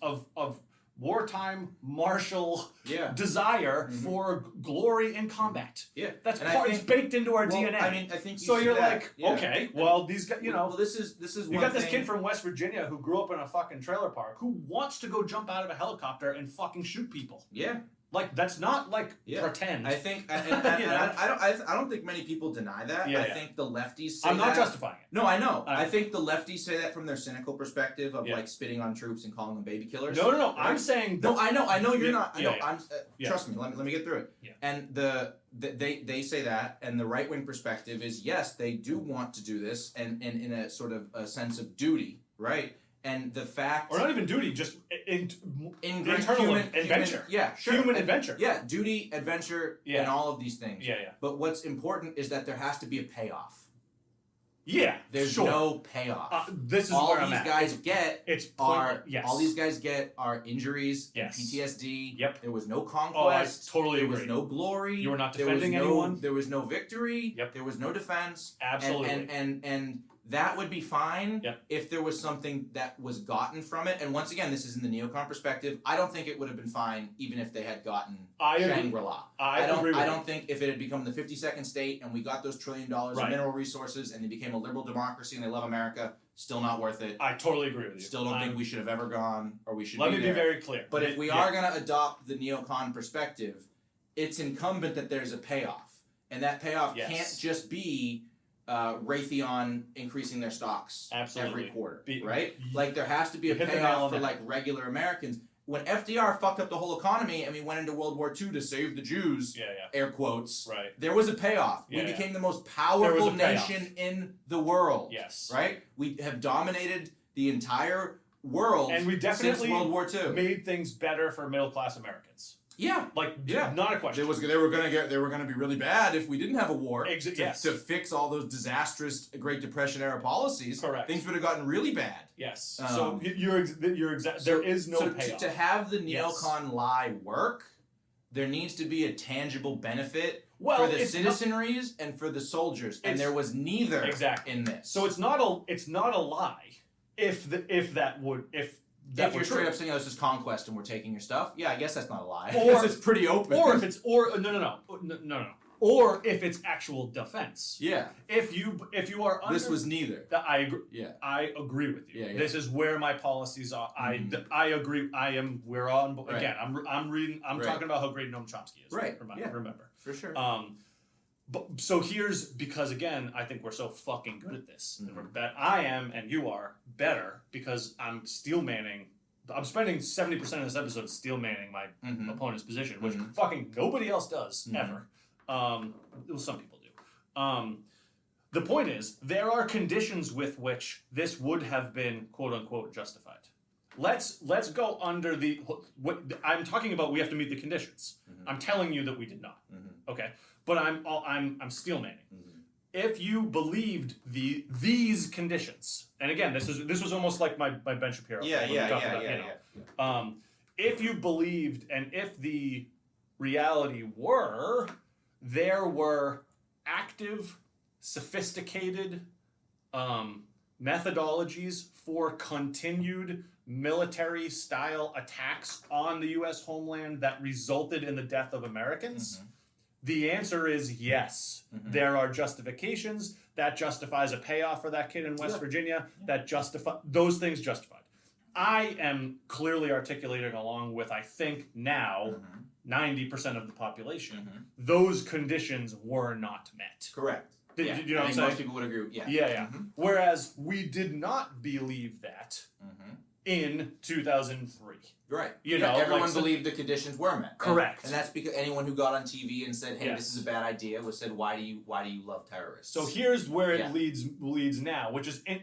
of wartime martial desire for glory in combat. Yeah, that's it's baked into our DNA. I mean, I think so. You're like, okay, well, these guys, you know, well, this is you got this kid from West Virginia who grew up in a fucking trailer park who wants to go jump out of a helicopter and fucking shoot people. Yeah. Like, that's not like pretend. I think, I don't think many people deny that. I think the lefties say I'm not justifying it. No, I know. I think the lefties say that from their cynical perspective of like spitting on troops and calling them baby killers. No. Right? I'm saying. No, I know you're not. I know. Trust me. Let me get through it. Yeah. And they say that, and the right wing perspective is yes, they do want to do this, and in a sort of a sense of duty, right? And the fact... Or not even duty, just internal adventure. Yeah, sure. Human adventure. Yeah, duty, adventure, and all of these things. Yeah. But what's important is that there has to be a payoff. Yeah, There's no payoff. This is all where these I'm guys at. get all these guys get are injuries, and yes. PTSD. Yep. There was no conquest. Oh, I totally agree. There was no glory. You were not defending anyone. There was no victory. Yep. There was no defense. Absolutely. And that would be fine if there was something that was gotten from it. And once again, this is in the neocon perspective. I don't think it would have been fine even if they had gotten Shangri-La. I don't think if it had become the 52nd state and we got those $1 trillion of mineral resources and they became a liberal democracy and they love America, still not worth it. I totally agree with you. Still don't think we should have ever gone or we should Let me be very clear. But if we are going to adopt the neocon perspective, it's incumbent that there's a payoff. And that payoff can't just be Raytheon increasing their stocks every quarter, right? Like there has to be a payoff for like regular Americans. When FDR fucked up the whole economy and we went into World War II to save the Jews, air quotes, there was a payoff. We became the most powerful nation in the world. Yes. Right? We have dominated the entire world and we definitely since World War II. Made things better for middle class Americans. Yeah, not a question. They were going to be really bad if we didn't have a war to fix all those disastrous Great Depression era policies. Correct. Things would have gotten really bad. Yes. So you're exact. There is no payoff. To have the neocon lie work, there needs to be a tangible benefit for the citizenries and for the soldiers, and there was neither in this. So it's not a lie if you're straight up saying, "Oh, this is conquest, and we're taking your stuff," yeah, I guess that's not a lie. Or it's pretty open. Or if it's no. Or if it's actual defense. Yeah. If you are under, this was neither. I agree. Yeah. I agree with you. Yeah. This is where my policies are. I agree. We're on again. I'm reading. I'm talking about how great Noam Chomsky is. Right. Remember. For sure. But so because again, I think we're so fucking good at this. I am, and you are better because I'm steel manning. I'm spending 70% of this episode steel manning my opponent's position, which fucking nobody else does ever. Some people do. The point is, there are conditions with which this would have been quote unquote justified. Let's go under what I'm talking about. We have to meet the conditions. I'm telling you that we did not. Okay. But I'm steel manning. If you believed these conditions, and again, this was almost like my Ben Shapiro. If you believed, and if the reality were, there were active, sophisticated methodologies for continued military-style attacks on the U.S. homeland that resulted in the death of Americans. The answer is yes. There are justifications. That justifies a payoff for that kid in West Virginia. Those things justified. I am clearly articulating along with, I think now, 90% of the population. Those conditions were not met. Correct. You know what I'm saying? Most people would agree. Yeah. Whereas we did not believe that in 2003. Right. Everyone believed the conditions were met. Correct. And that's because anyone who got on TV and said, "Hey, this is a bad idea," was said, "Why do you love terrorists?" So here's where it leads now, which is, and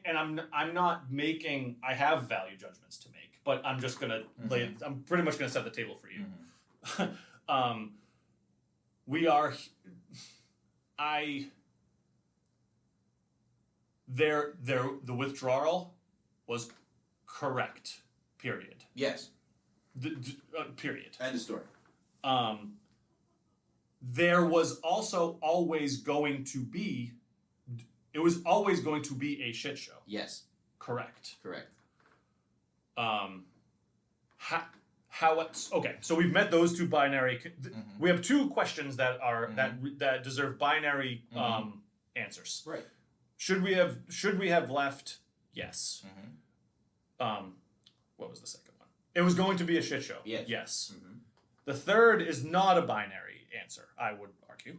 I'm not making. I have value judgments to make, but I'm just gonna lay. I'm pretty much gonna set the table for you. We are. The withdrawal was correct. Period. Yes. Period. End of story. There was also always going to be. It was always going to be a shit show. Yes. Correct. okay, so we've met those two binary. We have two questions that are that deserve binary answers. Right. Should we have left? Yes. What was the second one? It was going to be a shit show. Yes. The third is not a binary answer, I would argue.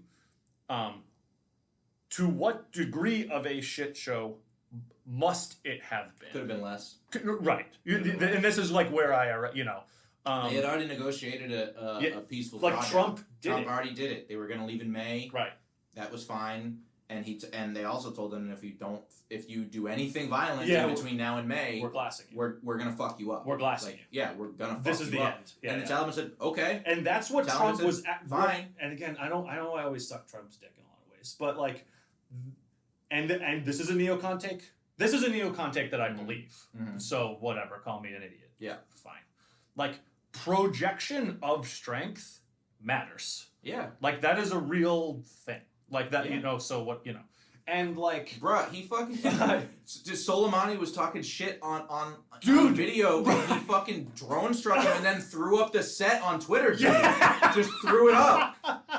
To what degree of a shit show must it have been? Could have been less. Right. And this is like where I, they had already negotiated a peaceful like project. Trump already did it. They were going to leave in May. Right. That was fine. And and they also told them if you do anything violent in between now and May, we're glassing you. We're gonna fuck you up. We're glassing you. Yeah, we're gonna fuck you up. This is the end. Yeah, and the Taliban said, okay. And that's what Trump was fine. And again, I know I always suck Trump's dick in a lot of ways, but like, and this is a neocon take. This is a neocon take that I believe. So whatever, call me an idiot. Yeah, fine. Like projection of strength matters. Yeah, like that is a real thing. Like that, so what, and like... Bruh, he fucking... Soleimani was talking shit on video, bro. He fucking drone struck him and then threw up the set on Twitter. Just threw it up.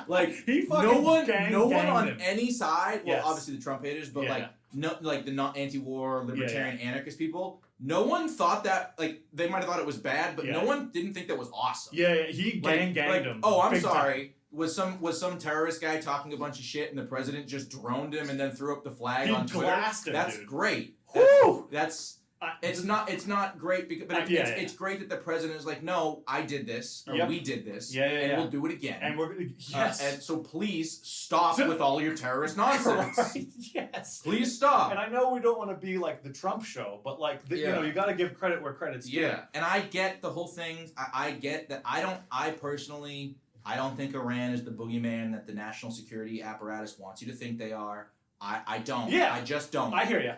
Like, he no one on him. any side, well, obviously the Trump haters, but the not anti-war, libertarian, anarchist people, no one thought that, like, they might have thought it was bad, but no one didn't think that was awesome. He ganged him. Oh, I'm sorry. Time. Was some terrorist guy talking a bunch of shit and the president just droned him and then threw up the flag on Twitter? That's dude. Great. It's not great but it's great that the president is like, no, I did this or we did this and we'll do it again. And and so please stop with all your terrorist nonsense. Right, yes. Please stop. And I know we don't want to be like the Trump show, but like you got to give credit where credit's due. Yeah. And I get the whole thing. I get that. I personally don't think Iran is the boogeyman that the national security apparatus wants you to think they are. I don't. Yeah. I just don't. I hear you.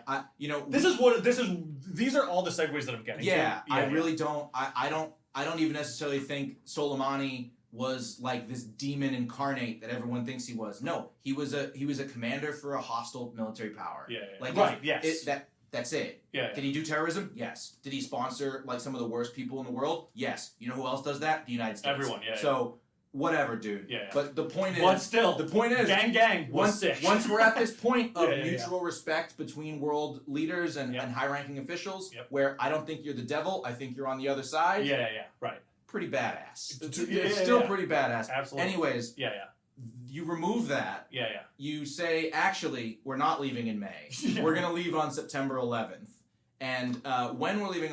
These are all the segues that I'm getting. I really don't. I don't even necessarily think Soleimani was like this demon incarnate that everyone thinks he was. No, he was a commander for a hostile military power. Like right. Yes. That's it. Yeah. Did he do terrorism? Yes. Did he sponsor like some of the worst people in the world? Yes. You know who else does that? The United States. Everyone. Yeah. So. Whatever, dude. Yeah. But the point is... But still. The point is... Gang. Once we're at this point of mutual respect between world leaders and high-ranking officials, where I don't think you're the devil, I think you're on the other side. Yeah. Right. Pretty badass. It's still pretty badass. Absolutely. Anyways. Yeah. You remove that. Yeah. You say, actually, we're not leaving in May. We're going to leave on September 11th. And when we're leaving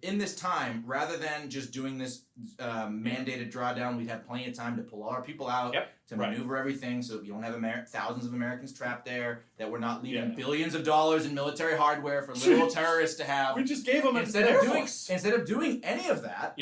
in this time, rather than just doing this mandated drawdown, we'd have plenty of time to pull all our people out, to maneuver everything so you don't have thousands of Americans trapped there, that we're not leaving billions of dollars in military hardware for little terrorists to have. We just gave them instead of doing any of that.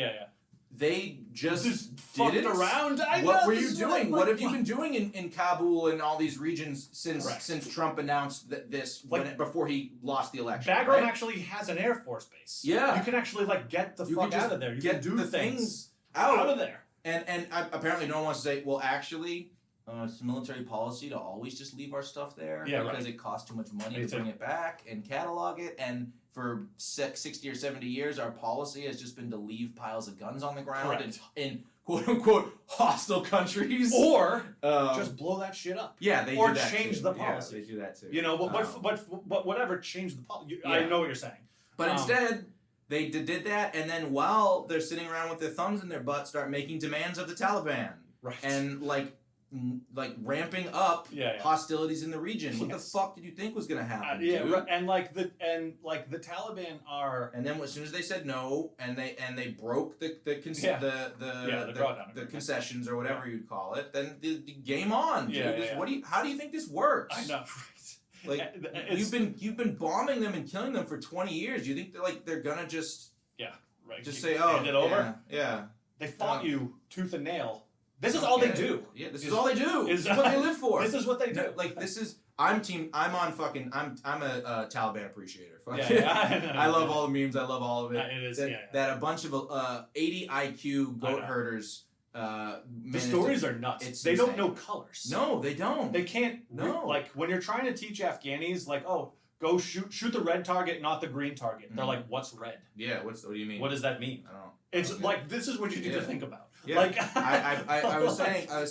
They just did it around. What were you doing? What have you been doing in Kabul and all these regions since Trump announced this before he lost the election? Bagram actually has an Air Force base. Yeah. You can actually get the fuck out of there. You can do the things out of there. And apparently no one wants to say, well, actually, it's military policy to always just leave our stuff there because it costs too much money to bring it back and catalog it. And for 60 or 70 years, our policy has just been to leave piles of guns on the ground in quote-unquote hostile countries. Or just blow that shit up. Yeah, they or do that change too. the policy. Yeah, they do that too. You know, but whatever, change the policy. I know what you're saying. But instead, they did that, and then while they're sitting around with their thumbs in their butt, start making demands of the Taliban. Right. And ramping up hostilities in the region. What the fuck did you think was gonna happen? And the Taliban are. And then as soon as they said no, and they broke the concessions or whatever you'd call it, then the game on. Dude. How do you think this works? I know. Like you've been bombing them and killing them for 20 years. You think they're gonna just say, oh, hand it over? Yeah. They fought you tooth and nail. This is all they do. Yeah, this is all they do. This is what they live for. This is what they do. I'm a Taliban appreciator. I love all the memes. I love all of it. It is, that a bunch of 80 IQ goat herders. The stories are nuts. They don't know colors. No, they don't. They can't. No. When you're trying to teach Afghanis, go shoot the red target, not the green target. They're like, what's red? Yeah, what do you mean? What does that mean? I don't. It's like this is what you need to think about. Yeah. Like I was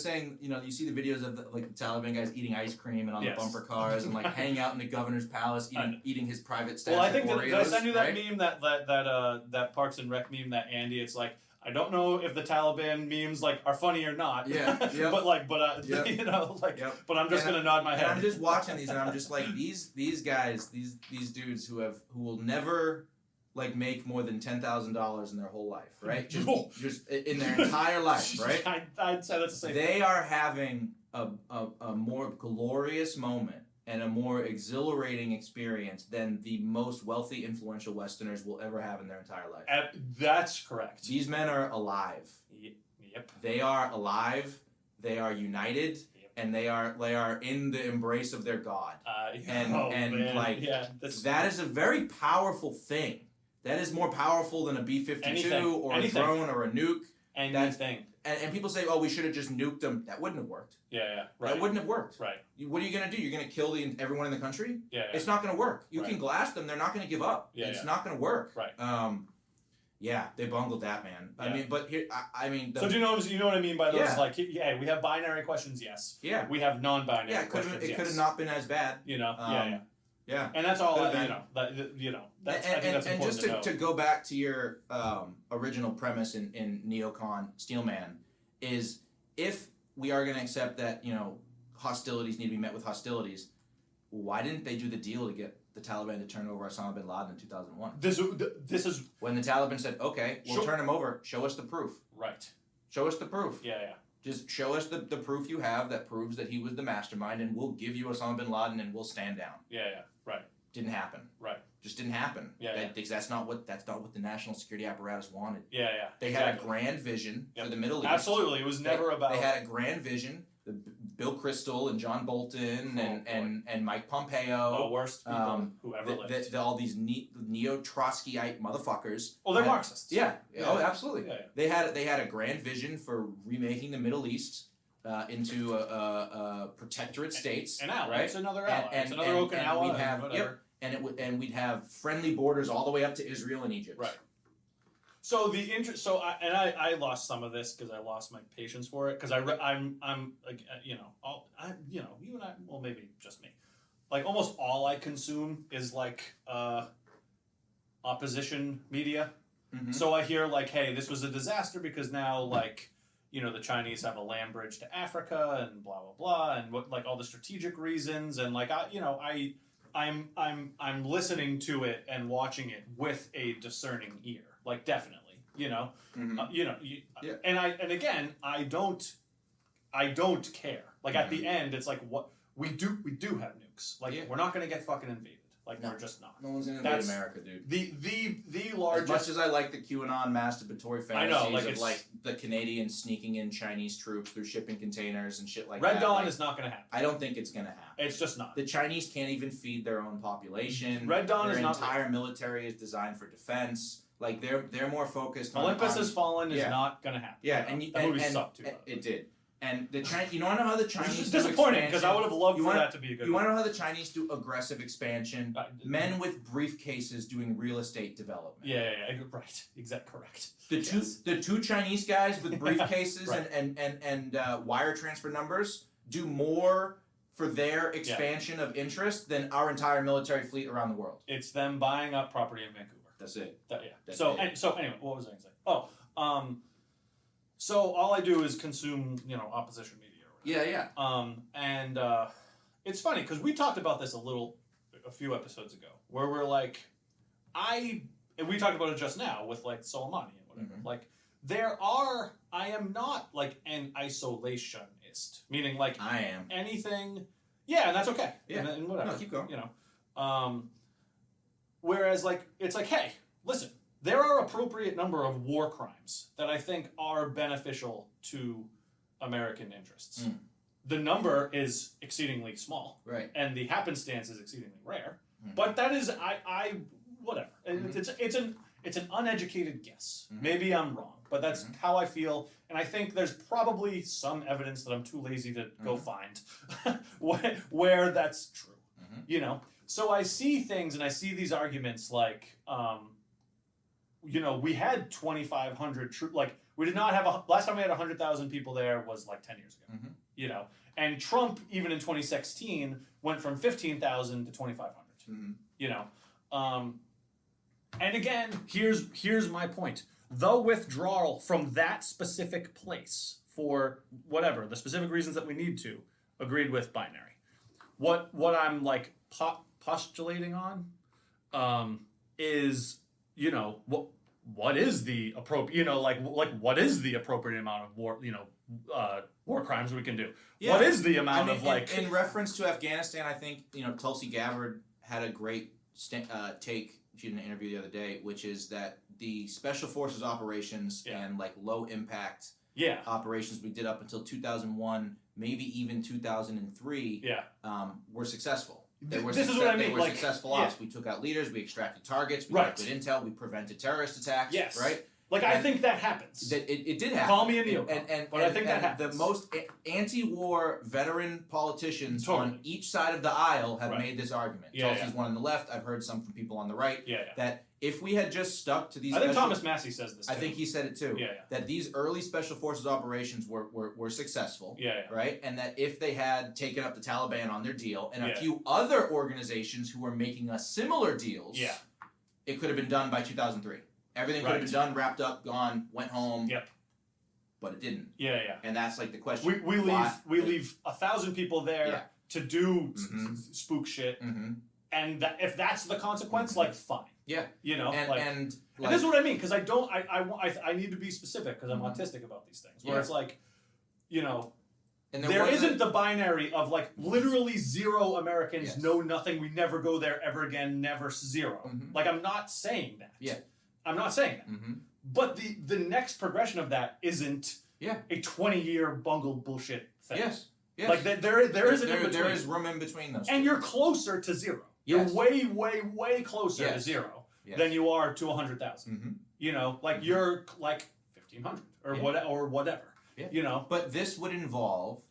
saying, you know, you see the videos of the Taliban guys eating ice cream and on the bumper cars and like hanging out in the governor's palace eating his private stash. Well, I think Oreos, did I send you that meme that Parks and Rec meme that Andy? It's like, I don't know if the Taliban memes like are funny or not. Yeah. Yep. But you know, like, but I'm just gonna nod my head. And I'm just watching these, and I'm just like, these guys, these dudes who will never like make more than $10,000 in their whole life, right? Just in their entire life, right? I'd say that's the same. They are having a more glorious moment and a more exhilarating experience than the most wealthy, influential Westerners will ever have in their entire life. That's correct. These men are alive. Yep. They are alive. They are united. Yep. And they are in the embrace of their God. That is a very powerful thing. That is more powerful than a B-52 or a drone or a nuke. Anything. And people say, oh, we should have just nuked them. That wouldn't have worked. Yeah, right. That wouldn't have worked. Right. What are you going to do? You're going to kill everyone in the country? Yeah. It's not going to work. You can glass them. They're not going to give up. It's not going to work. Right. Yeah, they bungled that, man. Yeah. I mean, but here, so do you know what I mean by those? Yeah. Like, yeah, we have binary questions, yes. Yeah. We have non-binary questions, it could have not been as bad. You know, Yeah, and that's all. That's I think that's important just to go back to your original premise in Neocon Steelman is if we are going to accept that hostilities need to be met with hostilities, why didn't they do the deal to get the Taliban to turn over Osama bin Laden in 2001? This is when the Taliban said, "Okay, we'll turn him over. Show us the proof." Right. Show us the proof. Yeah. Just show us the proof you have that proves that he was the mastermind, and we'll give you Osama bin Laden, and we'll stand down. Yeah. Right. Didn't happen. Right. Just didn't happen. Yeah. Because that's not what the national security apparatus wanted. Yeah. They had a grand vision for the Middle East. Absolutely, it was never about. They had a grand vision. Bill Kristol and John Bolton and Mike Pompeo. The worst people who ever lived. All these neo-Trotskyite motherfuckers. Oh, they're Marxists. Yeah. Oh, absolutely. Yeah. They had a grand vision for remaking the Middle East into a protectorate states. An ally. Right? It's another ally. It's another Okinawa. And we'd have friendly borders all the way up to Israel and Egypt. Right. So the interest. So I lost some of this because I lost my patience for it because I'm like you and I, well, maybe just me, like almost all I consume is like opposition media. Mm-hmm. So I hear like, hey, this was a disaster because now like the Chinese have a land bridge to Africa and blah blah blah and what like all the strategic reasons and like I'm listening to it and watching it with a discerning ear. Like definitely, mm-hmm. And again, I don't care. Like at the end, it's like what we do have nukes. Like we're not gonna get fucking invaded. Like we're just not. No one's gonna invade America, dude. The largest. As much as I like the QAnon masturbatory fantasies of like the Canadians sneaking in Chinese troops through shipping containers and shit like that. Red Dawn is not gonna happen. I don't think it's gonna happen. It's just not. The Chinese can't even feed their own population. Red Dawn is not. Their entire military is designed for defense. Like they're more focused on Olympus Has Fallen is not gonna happen. Yeah, that movie sucked too. It did. And the Chinese, you want to know how the Chinese It's disappointing because I would have loved for that to be a good. You want to know how the Chinese do aggressive expansion? Men with briefcases doing real estate development. Yeah, right. Exactly correct. The two Chinese guys with briefcases and wire transfer numbers do more for their expansion of interest than our entire military fleet around the world. It's them buying up property in Vancouver. That's it. So anyway, what was I going to say? So all I do is consume, opposition media. And it's funny because we talked about this a few episodes ago, where we're like, and we talked about it just now with like Soleimani and whatever. Mm-hmm. Like I am not like an isolationist, meaning like I am anything. Yeah, and that's okay. Yeah, and whatever. No, keep going. Whereas like it's like, hey, listen. There are appropriate number of war crimes that I think are beneficial to American interests. Mm. The number is exceedingly small, right? And the happenstance is exceedingly rare. Mm-hmm. But that is, whatever. Mm-hmm. It's an uneducated guess. Mm-hmm. Maybe I'm wrong, but that's how I feel. And I think there's probably some evidence that I'm too lazy to go find where that's true. Mm-hmm. So I see things and I see these arguments like, we had 2,500 troops. Like, we did not have last time we had 100,000 people there was like 10 years ago. Mm-hmm. And Trump, even in 2016, went from 15,000 to 2,500. Mm-hmm. And again, here's my point. The withdrawal from that specific place for whatever the specific reasons that we need to, agreed with binary. What I'm like postulating on is what is the appropriate what is the appropriate amount of war crimes we can do? Yeah. What is the amount of in reference to Afghanistan? I think Tulsi Gabbard had a great take. She did an interview the other day, which is that the special forces operations and like low impact operations we did up until 2001, maybe even 2003, were successful. They were successful ops. We took out leaders, we extracted targets, we got good intel, we prevented terrorist attacks. Yes. Right? I think that happens. It did happen. Call me a neocon, but I think that happens. The most anti-war veteran politicians on each side of the aisle have made this argument. Tulsi's one on the left. I've heard some from people on the right. That if we had just stuck to these... I think Thomas Massey says this, too. I think he said it, too. That these early special forces operations were successful. Right? And that if they had taken up the Taliban on their deal and a few other organizations who were making us similar deals, it could have been done by 2003. Everything could have been done, wrapped up, gone, went home. Yep. But it didn't. And that's like the question. We leave 1,000 people there to do spook shit. Mm-hmm. And if that's the consequence, fine. Yeah. And this is what I mean, because I need to be specific because I'm autistic about these things. Where it's and there isn't the binary of literally zero Americans know nothing, we never go there ever again, never zero. Mm-hmm. I'm not saying that. Yeah. I'm not saying that. Mm-hmm. But the next progression of that isn't a 20-year bungled bullshit thing. Yes. There is an in-between. There is room in between those. And you're closer to zero. Yes. You're way, way, way closer to zero than you are to 100,000. Mm-hmm. You're 1,500 or whatever. Yeah. But this would involve,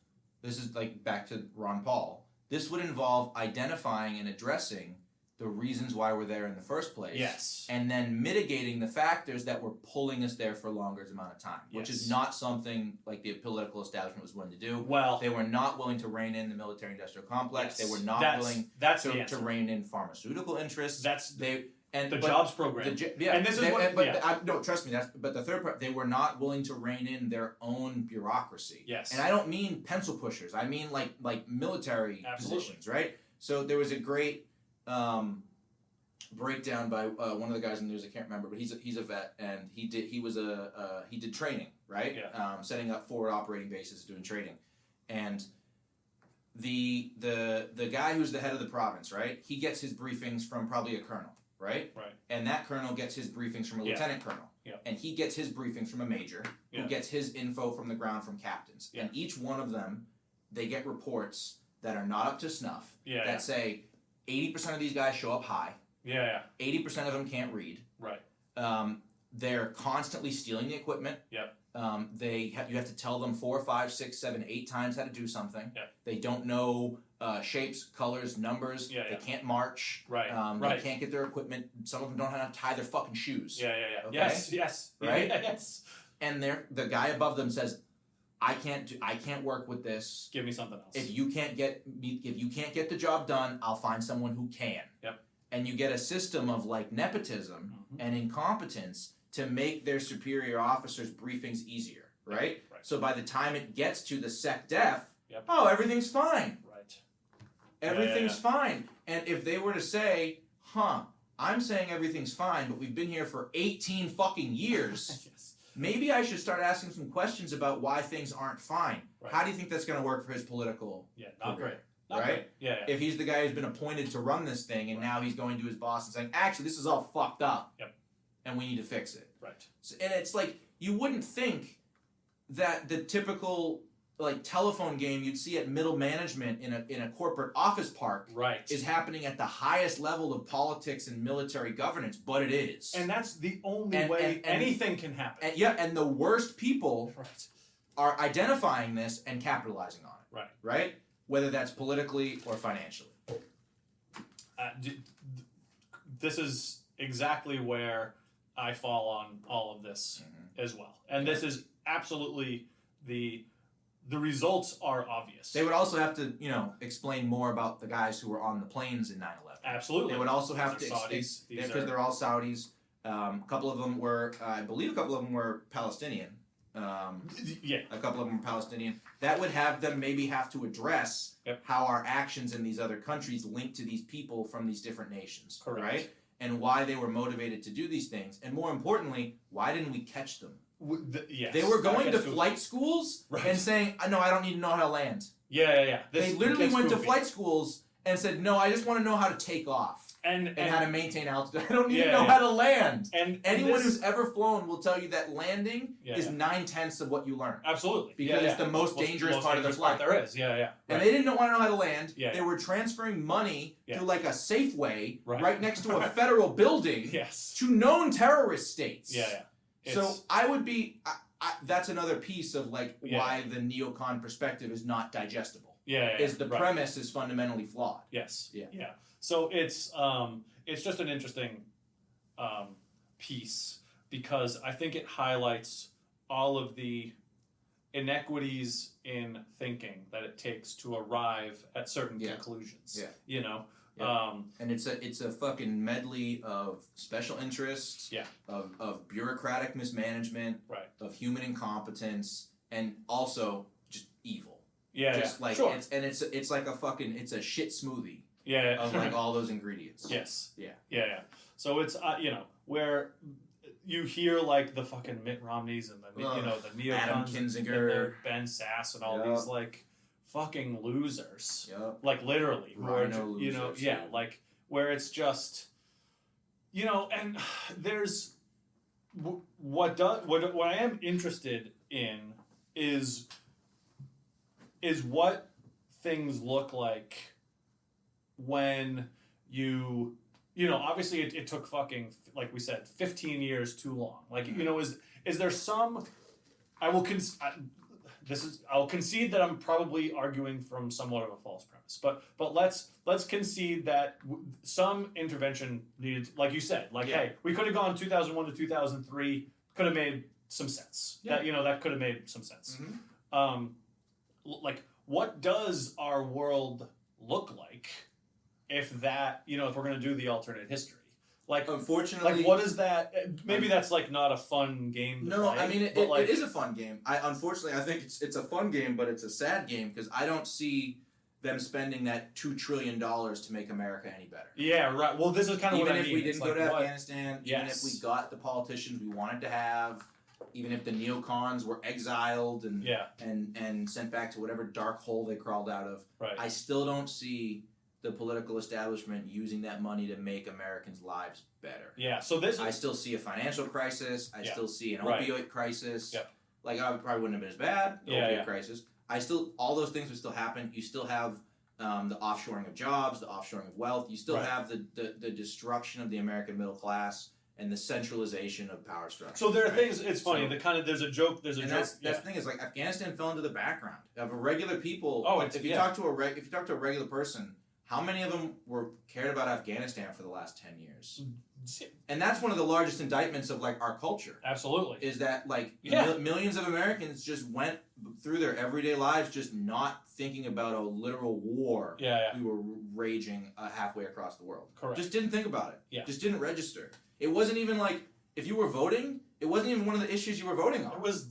this is back to Ron Paul, this would involve identifying and addressing the reasons why we're there in the first place. Yes. And then mitigating the factors that were pulling us there for a longer amount of time, which is not something the political establishment was willing to do. Well, they were not willing to rein in the military-industrial complex. They were not willing to rein in pharmaceutical interests. The jobs program. And this is no, trust me. But the third part, they were not willing to rein in their own bureaucracy. Yes. And I don't mean pencil pushers. I mean military positions, right? So there was a great breakdown by one of the guys in the news. I can't remember, but he's a vet, and he did training, right? Yeah. Setting up forward operating bases, doing training, and the guy who's the head of the province, right? He gets his briefings from probably a colonel, right? Right. And that colonel gets his briefings from a lieutenant colonel, and he gets his briefings from a major, who gets his info from the ground from captains, and each one of them, they get reports that are not up to snuff that say 80% of these guys show up high. 80% of them can't read. Right. They're constantly stealing the equipment. Yep. You have to tell them 4, 5, 6, 7, 8 times how to do something. Yep. They don't know shapes, colors, numbers. They can't march. Right. They can't get their equipment. Some of them don't know how to tie their fucking shoes. Okay? Yes. Right. Yes. And the guy above them says, I can't work with this. Give me something else. If you can't get the job done, I'll find someone who can. Yep. And you get a system of nepotism and incompetence to make their superior officers' briefings easier, right? Right. So by the time it gets to the SecDef, everything's fine. Right. Everything's fine. And if they were to say, I'm saying everything's fine, but we've been here for 18 fucking years. Maybe I should start asking some questions about why things aren't fine. Right. How do you think that's going to work for his political not career? Great. Not right? Great. Yeah. If he's the guy who's been appointed to run this thing, and now he's going to his boss and saying, actually, this is all fucked up. Yep. And we need to fix it. Right. So, and it's you wouldn't think that the typical telephone game you'd see at middle management in a corporate office park is happening at the highest level of politics and military governance, but it is. And that's the only way anything can happen. And the worst people are identifying this and capitalizing on it. Right. Right? Whether that's politically or financially. this is exactly where I fall on all of this as well. And this is absolutely the results are obvious. They would also have to, explain more about the guys who were on the planes in 9/11. Absolutely. They would also have to Saudis, because they're all Saudis. A couple of them were, I believe, Palestinian. A couple of them were Palestinian. That would have them maybe have to address how our actions in these other countries link to these people from these different nations. Correct. Right? And why they were motivated to do these things. And more importantly, why didn't we catch them? Yes, they were going to flight schools and saying, "No, I don't need to know how to land." Yeah. They literally went to flight schools and said, "No, I just want to know how to take off and how to maintain altitude. I don't need to know how to land." And anyone who's ever flown will tell you that landing is 9/10 of what you learn. Absolutely, because it's the most dangerous part of the flight. There is, Right. And they didn't want to know how to land. They were transferring money through like a Safeway right next to a federal building to known terrorist states. So I would be. That's another piece of why the neocon perspective is not digestible. Is the premise is fundamentally flawed. Yes. Yeah. So it's just an interesting piece because I think it highlights all of the inequities in thinking that it takes to arrive at certain conclusions. And it's a fucking medley of special interests, of bureaucratic mismanagement, of human incompetence, and also just evil. Just it's like it's a shit smoothie. Of all those ingredients. Yes. Yeah. So it's where you hear the fucking Mitt Romneys and the neocons, Adam Kinzinger, and Ben Sass, and all these fucking losers. Literally. Losers, where it's just and there's what I am interested in is what things look like when obviously it took fucking, like we said, 15 years too long. Is there some, I'll concede that I'm probably arguing from somewhat of a false premise, but let's concede that some intervention needed, like you said, hey, we could have gone 2001 to 2003, could have made some sense. That could have made some sense. What does our world look like if we're going to do the alternate history? Unfortunately, what is that? Maybe that's not a fun game to play. I mean, it is a fun game. Unfortunately, I think it's a fun game, but it's a sad game because I don't see them spending that $2 trillion to make America any better. Yeah, right. Well, this is kind of what I mean. Even if we didn't go to Afghanistan, even if we got the politicians we wanted to have, even if the neocons were exiled and sent back to whatever dark hole they crawled out of, I still don't see the political establishment using that money to make Americans' lives better. Yeah, so I still see a financial crisis. I still see an opioid crisis. I probably wouldn't have been as bad. The opioid crisis. All those things would still happen. You still have the offshoring of jobs, the offshoring of wealth. You still have the destruction of the American middle class and the centralization of power structure. So there are things. It's funny. There's a joke. That's the thing is Afghanistan fell into the background of regular people. If you talk to a regular person, how many of them cared about Afghanistan for the last 10 years? And that's one of the largest indictments of our culture. Absolutely. Is that millions of Americans just went through their everyday lives just not thinking about a literal war we were raging halfway across the world. Correct. Just didn't think about it. Yeah. Just didn't register. It wasn't even if you were voting, it wasn't even one of the issues you were voting on. It was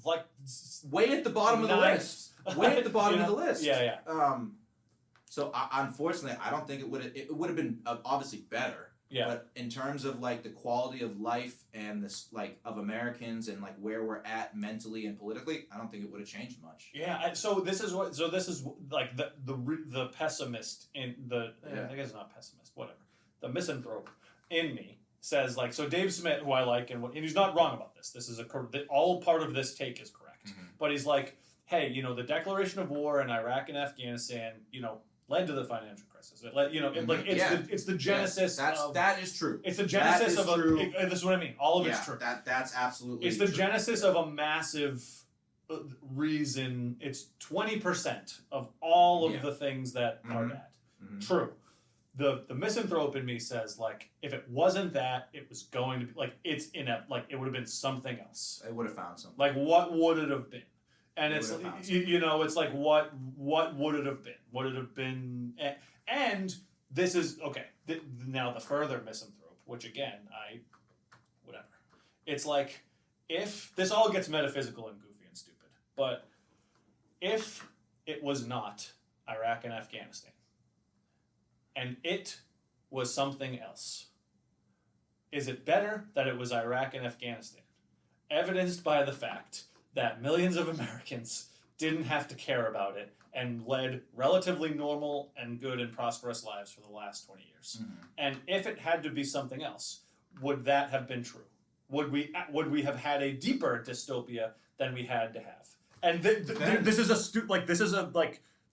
way at the bottom of the list. Way at the bottom of the list. Yeah. So unfortunately, I don't think it would have been obviously better. Yeah. But in terms of the quality of life and this of Americans and where we're at mentally and politically, I don't think it would have changed much. Yeah. So this is the pessimist in the I guess not pessimist, whatever. The misanthrope in me says so Dave Smith, who I like, and he's not wrong about this. This is all part of this take is correct. Mm-hmm. But he's hey, the declaration of war in Iraq and Afghanistan, led to the financial crisis. It led, it's the genesis. That is true. It's the genesis of this is what I mean. All of it's true. That's absolutely. It's the genesis of a massive reason. It's 20% of all of the things that are bad. Mm-hmm. True. the misanthrope in me says, like, if it wasn't that, it was going to be, like, it's inept, like, it would have been something else. It would have found something. Like, what would it have been? And it's, you know, it's like, what would it have been? Would it have been, and this is, okay, now the further misanthrope, which again, whatever. It's like, if, this all gets metaphysical and goofy and stupid, but if it was not Iraq and Afghanistan, and it was something else, is it better that it was Iraq and Afghanistan? Evidenced by the fact that millions of Americans didn't have to care about it and led relatively normal and good and prosperous lives for the last 20 years. Mm-hmm. And if it had to be something else, would that have been true? Would we have had a deeper dystopia than we had to have? And this is a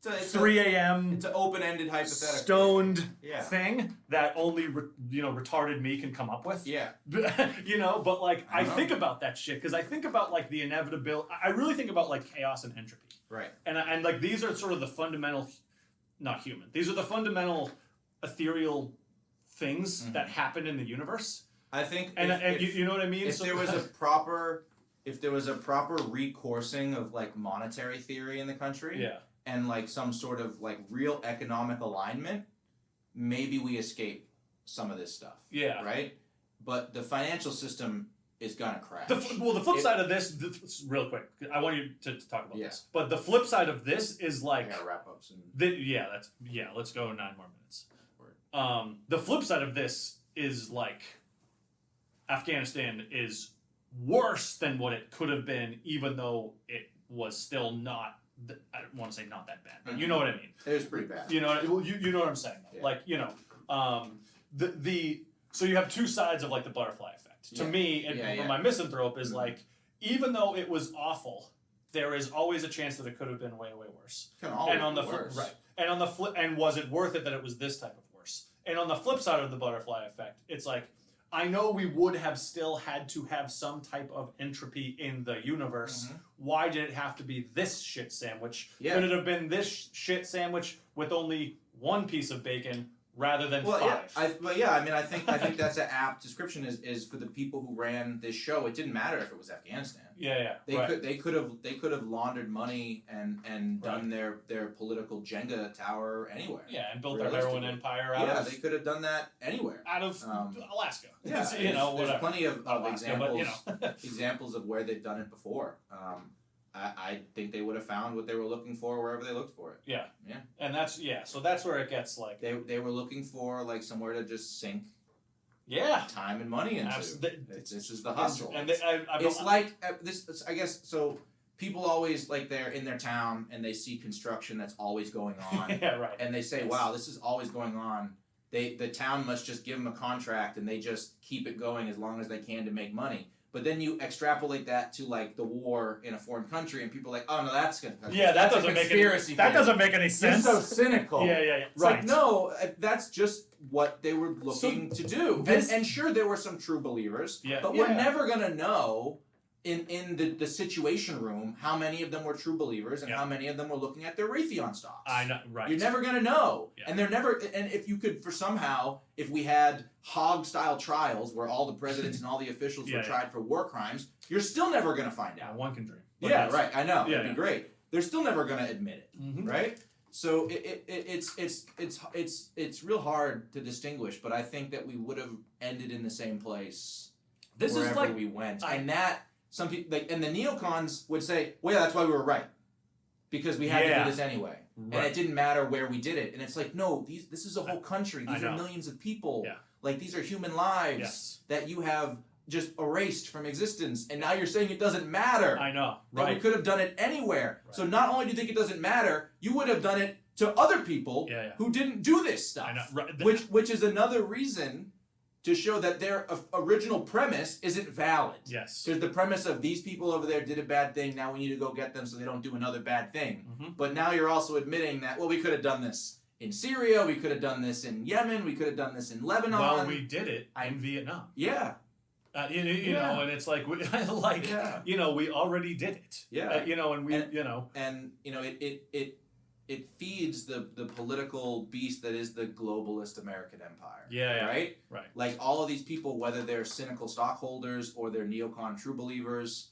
3 a.m. It's an open-ended hypothetical. Stoned thing that only retarded me can come up with. Yeah. But like I think about that shit because I think about like the inevitability. I really think about like chaos and entropy. Right. And like these are sort of the fundamental, not human. These are the fundamental ethereal things that happen in the universe. I think, you know what I mean. If there was a proper recoursing of like monetary theory in the country. Yeah. And like some sort of like real economic alignment, maybe we escape some of this stuff. Yeah. Right? But the financial system is gonna crash. The flip side of this, real quick, I want you to talk about this. But the flip side of this is like... I gotta wrap up soon. Let's go 9 more minutes. The flip side of this is like Afghanistan is worse than what it could have been, even though it was still not... I don't want to say not that bad, but you know what I mean. It was pretty bad. You know what I'm saying, though. Yeah. Like, so you have two sides of like the butterfly effect. To me, and my misanthrope is like, even though it was awful, there is always a chance that it could have been way, way worse. Can always be worse. Right. And on the flip, and was it worth it that it was this type of worse? And on the flip side of the butterfly effect, it's like, I know we would have still had to have some type of entropy in the universe. Mm-hmm. Why did it have to be this shit sandwich? Yeah. Could it have been this shit sandwich with only one piece of bacon rather than 5? I think that's an apt description. Is for the people who ran this show. It didn't matter if it was Afghanistan. They could have laundered money and done their political Jenga tower anywhere. Yeah, and built their heroin empire out of... they could have done that anywhere. Out of Alaska. Yeah, there's plenty of examples, but, examples of where they've done it before. I think they would have found what they were looking for wherever they looked for it. Yeah. And so that's where it gets like... They were looking for like somewhere to just sink time and money into. This is the hustle. And it's like this, I guess, so people always, like, they're in their town and they see construction that's always going on. Yeah, right. And they say, wow, this is always going on. The town must just give them a contract and they just keep it going as long as they can to make money. But then you extrapolate that to like the war in a foreign country, and people are like, "Oh no, that doesn't make any sense." You're so cynical. Yeah. It's right. Like, no, that's just what they were looking to do. And sure, there were some true believers, but we're never gonna know in the situation room how many of them were true believers and how many of them were looking at their Raytheon stocks. I know, right? You're never gonna know, and they're never. And if you could, if we had Hogg-style trials where all the presidents and all the officials were tried for war crimes, you're still never gonna find out. One can dream. Right. I know. It'd be great. They're still never gonna admit it, right? So it's real hard to distinguish, but I think that we would have ended in the same place wherever we went, and that. Some people, and the neocons would say, well, yeah, that's why we were right. Because we had to do this anyway. Right. And it didn't matter where we did it. And it's like, no, this is a whole country. These are millions of people. Yeah. Like, these are human lives that you have just erased from existence. And now you're saying it doesn't matter. I know. Right. That we could have done it anywhere. Right. So not only do you think it doesn't matter, you would have done it to other people who didn't do this stuff. I know. Right. Which is another reason to show that their original premise isn't valid. Yes. Because the premise of these people over there did a bad thing, now we need to go get them so they don't do another bad thing. Mm-hmm. But now you're also admitting that, well, we could have done this in Syria, we could have done this in Yemen, we could have done this in Lebanon. Well, we did it in Vietnam. Yeah. You know, and it's like, we already did it. Yeah. And we, And, it feeds the political beast that is the globalist American empire. Yeah. Right? Right. Like all of these people, whether they're cynical stockholders or they're neocon true believers,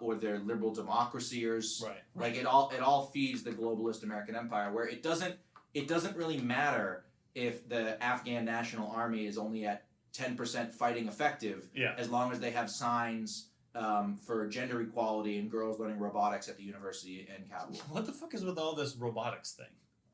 or they're liberal democracyers. Right. Like it all feeds the globalist American empire, where it doesn't really matter if the Afghan National Army is only at 10% fighting effective, as long as they have signs for gender equality and girls learning robotics at the university in Kabul. What the fuck is with all this robotics thing?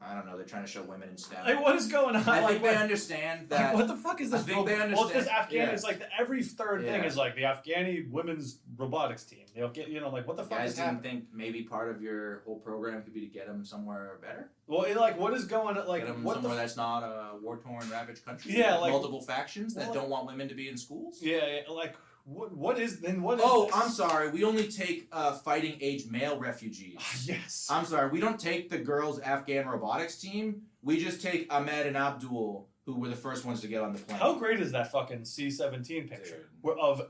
I don't know. They're trying to show women in STEM. Like, what is going on? I think they understand that. Like, what the fuck is this? I think they understand. Well, because Afghan is like every third thing is like the Afghani women's robotics team. They'll get, like, what the fuck is happening? You guys didn't think maybe part of your whole program could be to get them somewhere better? Well, what is going on? Like, get them somewhere that's not a war-torn, ravaged country. Yeah, like multiple factions that don't want women to be in schools. Yeah, like. What is this? I'm sorry. We only take fighting age male refugees. Yes. I'm sorry. We don't take the girls' Afghan robotics team. We just take Ahmed and Abdul, who were the first ones to get on the plane. How great is that fucking C-17 picture of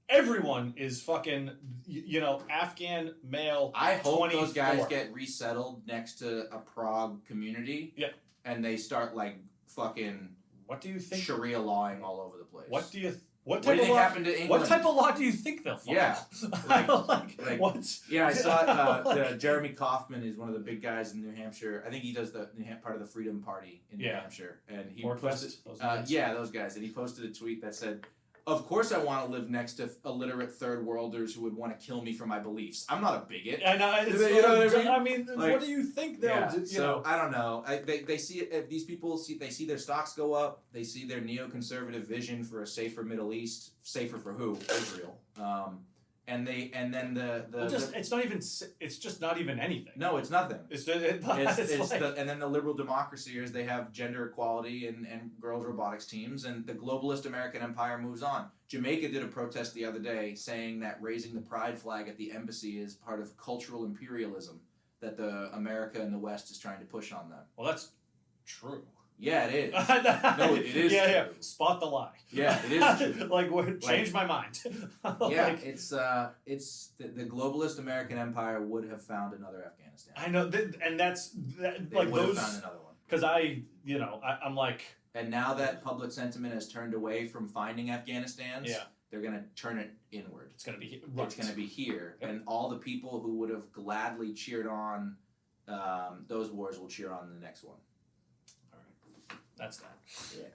everyone is fucking Afghan male? I hope 24. Those guys get resettled next to a Prague community. Yeah. And they start like fucking. What do you think? Sharia lawing all over the place. What do you? What do you think happened to England? What type of law do you think they'll follow? Yeah. Like what? Yeah, I saw Jeremy Kauffman is one of the big guys in New Hampshire. I think he does the part of the Freedom Party in New Hampshire. And he posted those guys. And he posted a tweet that said, "Of course I want to live next to illiterate third worlders who would want to kill me for my beliefs. I'm not a bigot." I know. You know what I mean? What do you think they'll do? So I don't know. They see it. These people see their stocks go up. They see their neoconservative vision for a safer Middle East. Safer for who? Israel. It's not even. It's just not even anything. No, it's nothing. And then the liberal democracyers, they have gender equality and girls robotics teams, and the globalist American empire moves on. Jamaica did a protest the other day saying that raising the pride flag at the embassy is part of cultural imperialism that the America and the West is trying to push on them. Well, that's true. Yeah, it is. No, it is. Yeah. Spot the lie. Yeah, it is true. Change my mind. It's the globalist American empire would have found another Afghanistan. I know, and they would have found another one. Because I'm like. And now that public sentiment has turned away from finding Afghanistans, they're going to turn it inward. It's going to be It's going to be here, and all the people who would have gladly cheered on those wars will cheer on the next one. That's that. Yeah.